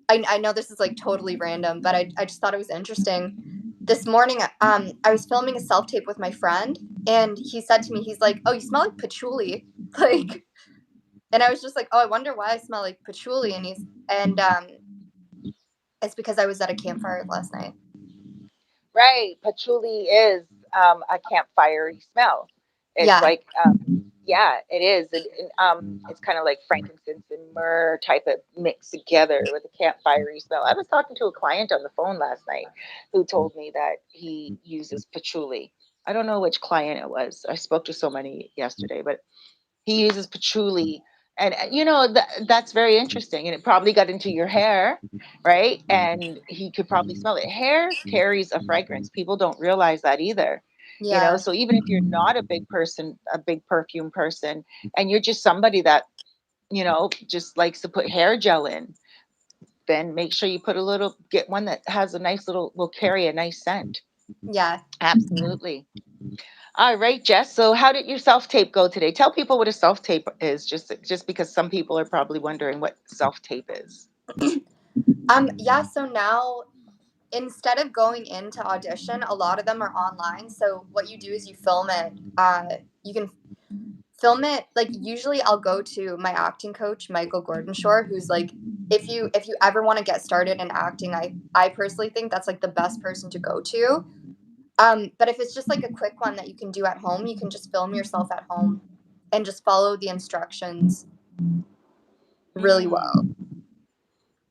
I know this is like totally random, but I just thought it was interesting. This morning, I was filming a self tape with my friend, and he said to me, he's like, "Oh, you smell like patchouli," like, and I was just like, "Oh, I wonder why I smell like patchouli," and it's because I was at a campfire last night. Right. Patchouli is a campfirey smell. It's Yeah, like, yeah, it is. It's kind of like frankincense and myrrh type of mixed together with a campfirey smell. I was talking to a client on the phone last night who told me that he uses patchouli. I don't know which client it was. I spoke to so many yesterday, but he uses patchouli, and that's very interesting, and it probably got into your hair, right? And he could probably smell it. Hair carries a fragrance. People don't realize that either. yeah, So even if you're not a big person, a big perfume person, and you're just somebody that just likes to put hair gel in, then make sure you put a little, get one that has a nice little, will carry a nice scent. yeah. Absolutely. All right, Jess. So, how did your self tape go today? Tell people what a self tape is, just because some people are probably wondering what self tape is. Yeah. So now, instead of going into audition, a lot of them are online. So what you do is you film it. You can film it like usually I'll go to my acting coach Michael Gordonshore, who's like if you ever want to get started in acting, I personally think that's like the best person to go to. But if it's just like a quick one that you can do at home, you can just film yourself at home and just follow the instructions really well. Mm.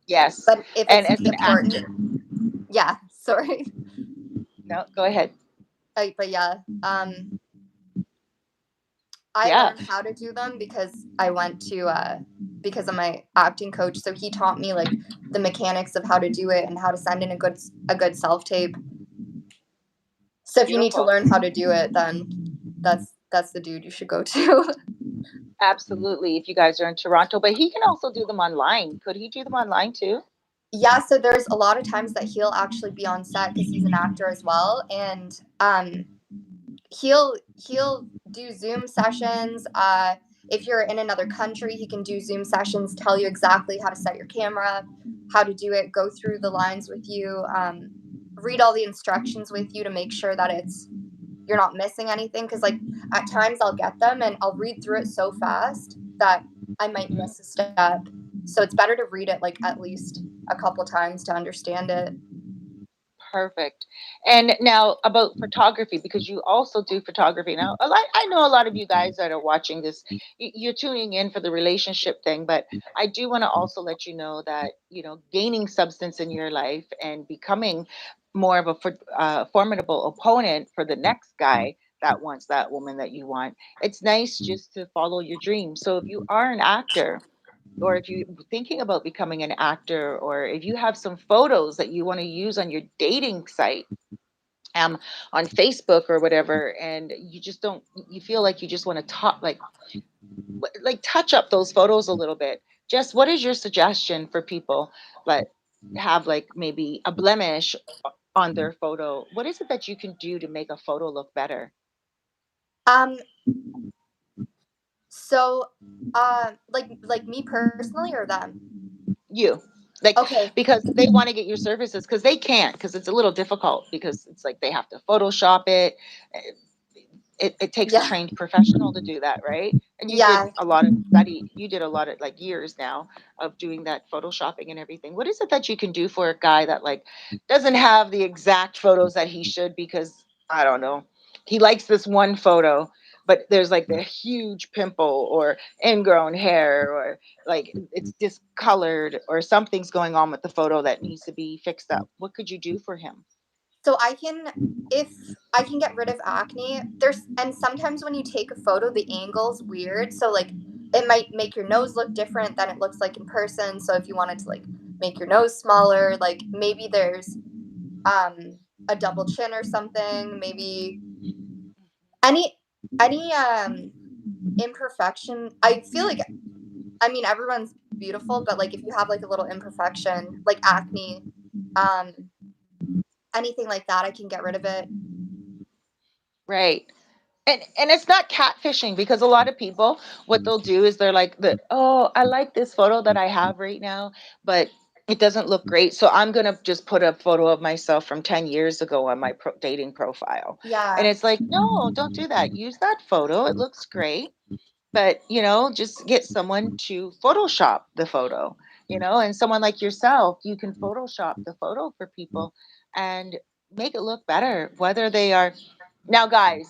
Yes. But if And it's as the an actor, important, yeah, sorry. no, go ahead. But yeah, I Yeah. learned how to do them because I went to because of my acting coach. So he taught me like the mechanics of how to do it and how to send in a good self tape. So if you need to Beautiful. learn how to do it, then that's the dude you should go to. Absolutely. If you guys are in Toronto, but he can also do them online. Could he do them online too? Yeah, so there's a lot of times that he'll actually be on set because he's an actor as well, and he'll do Zoom sessions. If you're in another country, he can do Zoom sessions, tell you exactly how to set your camera up, how to do it, go through the lines with you, read all the instructions with you to make sure that it's you're not missing anything. Because like at times I'll get them and I'll read through it so fast that I might Mhm. miss a step. So it's better to read it like at least a couple times to understand it. Perfect. And now about photography, because you also do photography. Now, I know a lot of you guys that are watching this, you're tuning in for the relationship thing, but I do want to also let you know that, gaining substance in your life and becoming more of a formidable opponent for the next guy that wants that woman that you want, it's nice just to follow your dreams. So if you are an actor, or if you're thinking about becoming an actor, or if you have some photos that you want to use on your dating site, um, on Facebook or whatever, and you just don't, you feel like you just want to talk, like touch up those photos a little bit. Jess, what is your suggestion for people that have like maybe a blemish on their photo? What is it that you can do to make a photo look better? Um, so, like me personally or them? You, like, Okay. because they want to get your services because they can't, because it's a little difficult, because it's like they have to Photoshop it. It takes a Yeah. trained professional to do that, right? And you did Yeah. a lot of study, you did a lot of like years now of doing that photoshopping and everything. What is it that you can do for a guy that like doesn't have the exact photos that he should, because I don't know, he likes this one photo, but there's like the huge pimple or ingrown hair, or like it's discolored, or something's going on with the photo that needs to be fixed up. What could you do for him? So if I can get rid of acne, and sometimes when you take a photo, the angle's weird. So like, it might make your nose look different than it looks like in person. So if you wanted to like make your nose smaller, like maybe there's um a double chin or something. Maybe any any imperfection. I feel like, I mean, everyone's beautiful, but like if you have like a little imperfection, like acne, um, anything like that, I can get rid of it. Right. And it's not catfishing, because a lot of people, what they'll do is they're like, oh, I like this photo that I have right now, but it doesn't look great, so I'm going to just put a photo of myself from 10 years ago on my dating profile. And Yeah. it's like, no, don't do that. Use that photo, it looks great, but just get someone to Photoshop the photo. And someone like yourself, you can Photoshop the photo for people and make it look better, whether they are, now guys,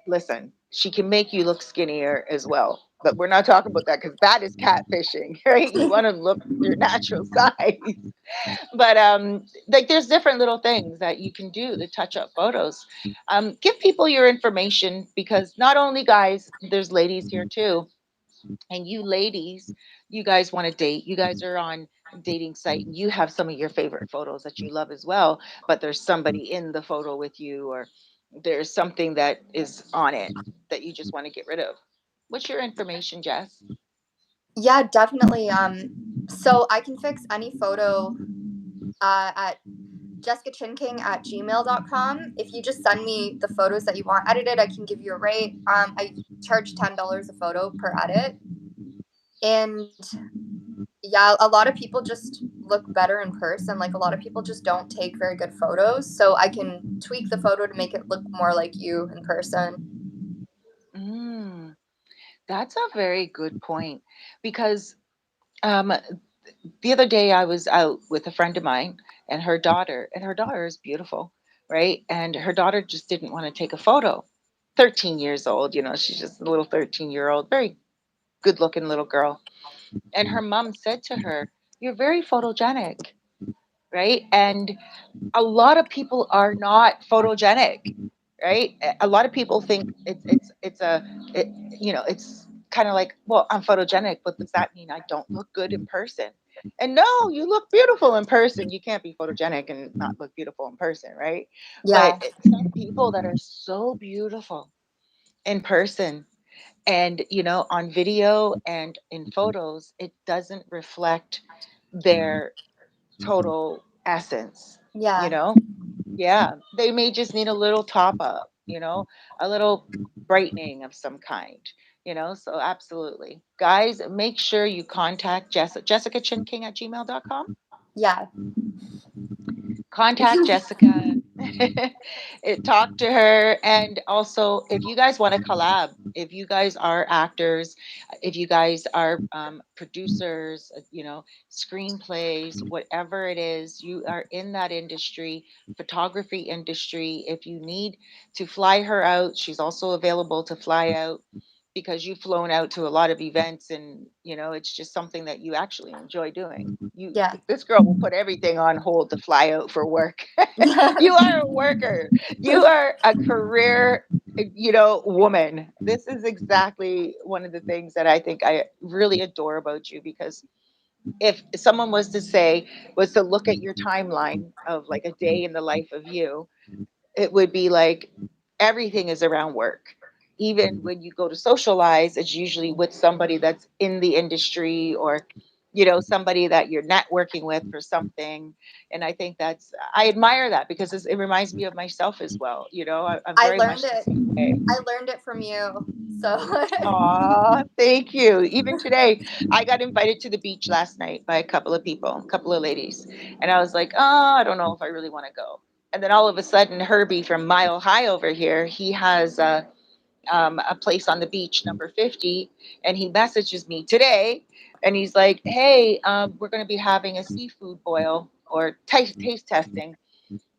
listen, she can make you look skinnier as well. But we're not talking about that, because that is catfishing, right? You want to look your natural size. But like there's different little things that you can do to touch up photos. Give people your information, because not only guys, there's ladies here too. And you ladies, you guys want to date, you guys are on a dating site, and you have some of your favorite photos that you love as well, but there's somebody in the photo with you, or there's something that is on it that you just want to get rid of. What's your information, Jess? Yeah, definitely. So I can fix any photo at jessicachinking@gmail.com. If you just send me the photos that you want edited, I can give you a rate. I charge $10 a photo per edit. And yeah, a lot of people just look better in person. Like a lot of people just don't take very good photos. So I can tweak the photo to make it look more like you in person. Mm, that's a very good point, because um, the other day I was out with a friend of mine and her daughter is beautiful, right? And her daughter just didn't want to take a photo. 13 years old, she's just a little 13-year-old, very good looking little girl. And her mom said to her, you're very photogenic, right? And a lot of people are not photogenic, right? A lot of people think it's a it, it's kind of like, well, I'm photogenic, but does that mean I don't look good in person? And no, you look beautiful in person. You can't be photogenic and not look beautiful in person, right? But Yeah. some people that are so beautiful in person, and on video and in photos, it doesn't reflect their total essence, you Yeah. know? Yeah, they may just need a little top up, a little brightening of some kind, so absolutely. Guys, make sure you contact Jessica Chinking at gmail.com. Yeah. Contact Jessica, talk to her. And also, if you guys want to collab, if you guys are actors, if you guys are producers, screenplays, whatever it is, you are in that industry, photography industry. If you need to fly her out, she's also available to fly out, because you've flown out to a lot of events, and it's just something that you actually enjoy doing. Yeah. This girl will put everything on hold to fly out for work. You are a worker. You are a career, woman. This is exactly one of the things that I think I really adore about you, because if someone was to look at your timeline of like a day in the life of you, it would be like everything is around work. Even when you go to socialize, it's usually with somebody that's in the industry, or somebody that you're networking with for something. And I think I admire that, because it reminds me of myself as well. I'm I very learned much the it. same way. I learned it from you. So Aw, thank you. Even today, I got invited to the beach last night by a couple of people, a couple of ladies. And I was like, oh, I don't know if I really want to go. And then all of a sudden, Herbie from Mile High over here, he has a place on the beach, number 50. And he messages me today, and he's like, hey, we're going to be having a seafood boil or taste testing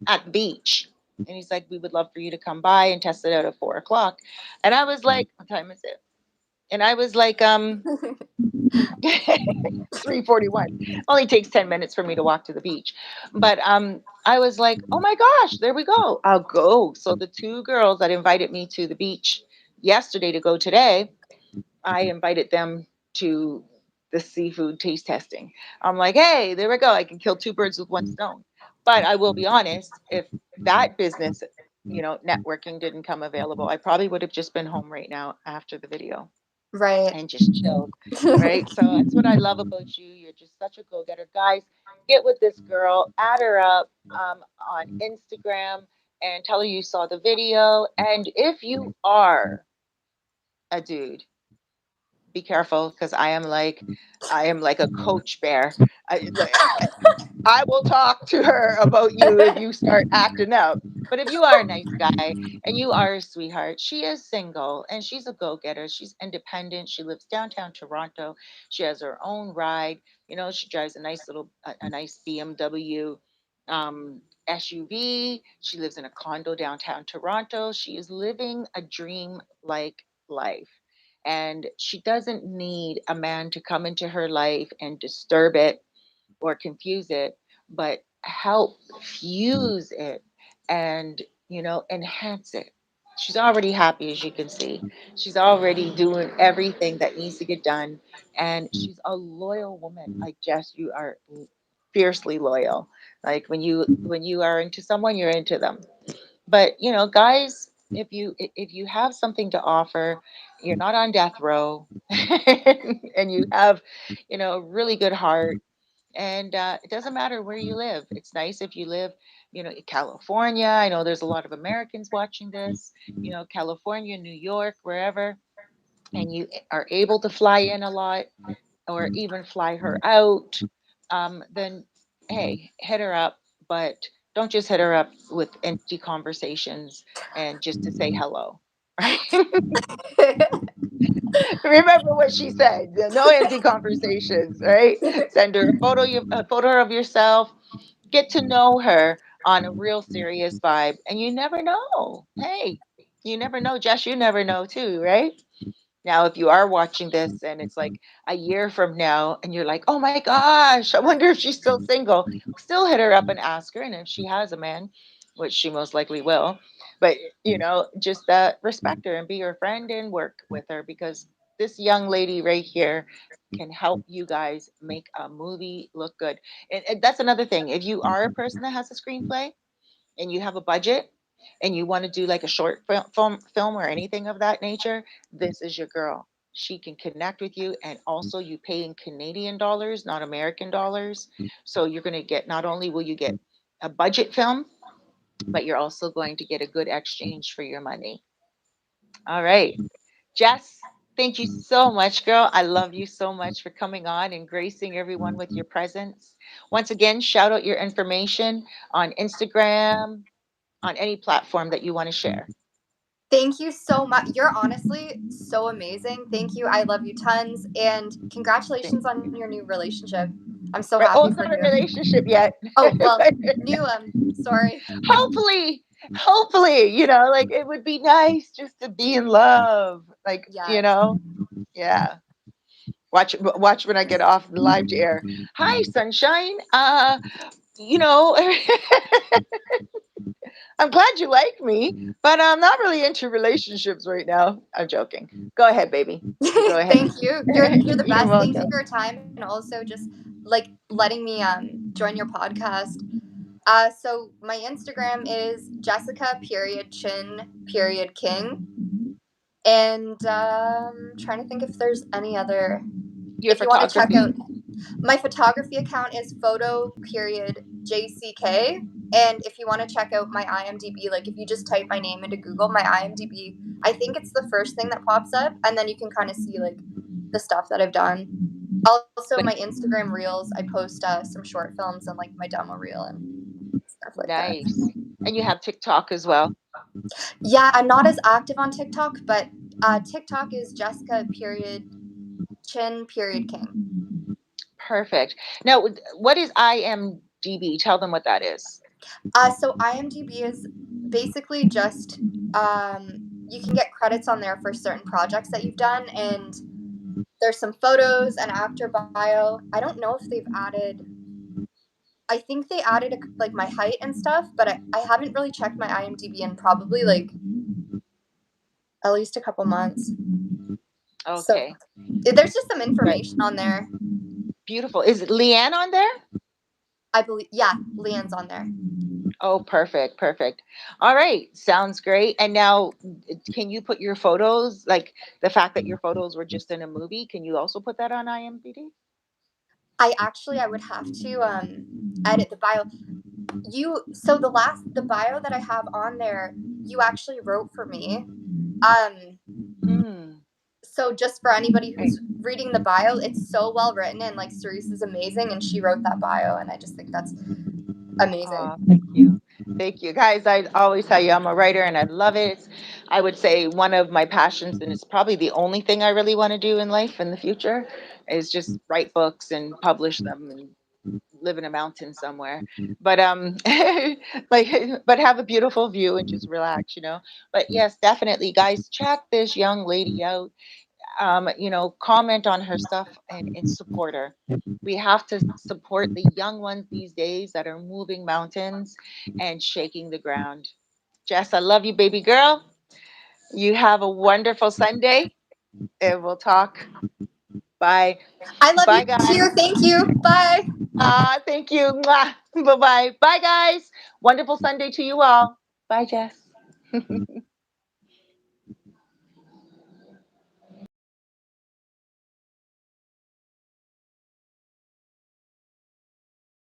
at the beach. And he's like, we would love for you to come by and test it out at 4 o'clock. And I was like, what time is it? And I was like, 3:41. Only takes 10 minutes for me to walk to the beach. But I was like, oh my gosh, there we go. I'll go. So the two girls that invited me to the beach yesterday to go today, I invited them to the seafood taste testing. I'm like, hey, there we go. I can kill two birds with one stone. But I will be honest, if that business, networking didn't come available, I probably would have just been home right now after the video right. and just chilled, right? So that's what I love about you. You're just such a go getter. Guys, get with this girl, add her up on Instagram, and tell her you saw the video. And if you are a dude, be careful, because I am like a coach bear. I will talk to her about you if you start acting up. But if you are a nice guy and you are a sweetheart, she is single and she's a go getter. She's independent. She lives downtown Toronto. She has her own ride. She drives a nice BMW SUV. She lives in a condo downtown Toronto. She is living a dream like life. And she doesn't need a man to come into her life and disturb it or confuse it, but help fuse it and, enhance it. She's already happy, as you can see. She's already doing everything that needs to get done. And she's a loyal woman. Like, Jess, you are fiercely loyal. Like, when you are into someone, you're into them. But guys, if you have something to offer, you're not on death row, and you have a really good heart, and it doesn't matter where you live. It's nice if you live in California. I know there's a lot of Americans watching this, California, New York, wherever, and you are able to fly in a lot, or even fly her out, then hey, hit her up. But don't just hit her up with empty conversations and just to say hello. Right? Remember what she said. No empty conversations, right? Send her a photo of yourself. Get to know her on a real serious vibe. And you never know. Hey, you never know. Jess, you never know too, right? Now, if you are watching this and it's like a year from now and you're like, oh my gosh, I wonder if she's still single, still hit her up and ask her. And if she has a man, which she most likely will, but just respect her and be her friend and work with her, because this young lady right here can help you guys make a movie look good. And that's another thing. If you are a person that has a screenplay and you have a budget and you want to do like a short film or anything of that nature, this is your girl. She can connect with you, and also you pay in Canadian dollars, not American dollars. So you're going to get, not only will you get a budget film, but you're also going to get a good exchange for your money. All right. Jess, thank you so much, girl. I love you so much for coming on and gracing everyone with your presence. Once again, shout out your information on Instagram, on any platform that you want to share. Thank you so much. You're honestly so amazing. Thank you. I love you tons. And Thank congratulations on your you. new relationship. I'm so Right. Oh, happy it's for not a you. relationship yet. Oh, well, But new sorry. hopefully, hopefully, like it would be nice just to be in love. Like, Yes. yeah. Watch when I get off the live to air. Hi, sunshine. You know, I'm glad you like me, but I'm not really into relationships right now. I'm joking. Go ahead, baby. Go ahead. Thank you. You're the You're best. Thank you welcome. for your time and also just like letting me join your podcast. So my Instagram is Jessica period Chin period King. And trying to think if there's any other. Your If you want to check photography. out my photography account is photo period JCK. And if you want to check out my IMDb, like if you just type my name into Google, my IMDb, I think it's the first thing that pops up, and then you can kind of see like the stuff that I've done. Also, my But Instagram reels, I post some short films and like my demo reel and stuff like that. nice. And you have TikTok as well. Yeah, I'm not as active on TikTok, but TikTok is Jessica period Chin period King. Perfect. Now, what is IMDb? Tell them what that is. So IMDb is basically just you can get credits on there for certain projects that you've done, and there's some photos and actor bio. I don't know if they've added. I think they added like my height and stuff, but I haven't really checked my IMDb in probably like at least a couple months. So Okay. there's just some Right. information on there. Beautiful. Is Leanne on there? I believe, yeah, Leanne's on there. Oh, perfect. Perfect. All right. Sounds great. And now, can you put your photos, like the fact that your photos were just in a movie, can you also put that on IMDb? I would have to edit the bio. The bio that I have on there, you actually wrote for me. Um, Hmm. so just for anybody Right. who's reading the bio, it's so well written, and like Cerise is amazing and she wrote that bio, and I just think that's amazing. Oh, thank you. Thank you. Guys, I always tell you I'm a writer and I love it. I would say one of my passions, and it's probably the only thing I really want to do in life in the future, is just write books and publish them and live in a mountain somewhere. But like but have a beautiful view and just relax. But yes, definitely guys, check this young lady out. Comment on her stuff and support her. We have to support the young ones these days that are moving mountains and shaking the ground. Jess, I love you, baby girl. You have a wonderful Sunday, and we'll talk. Bye. I love you Bye, too. guys. Thank you. Bye. Thank you. Bye bye. Bye, guys. Wonderful Sunday to you all. Bye, Jess.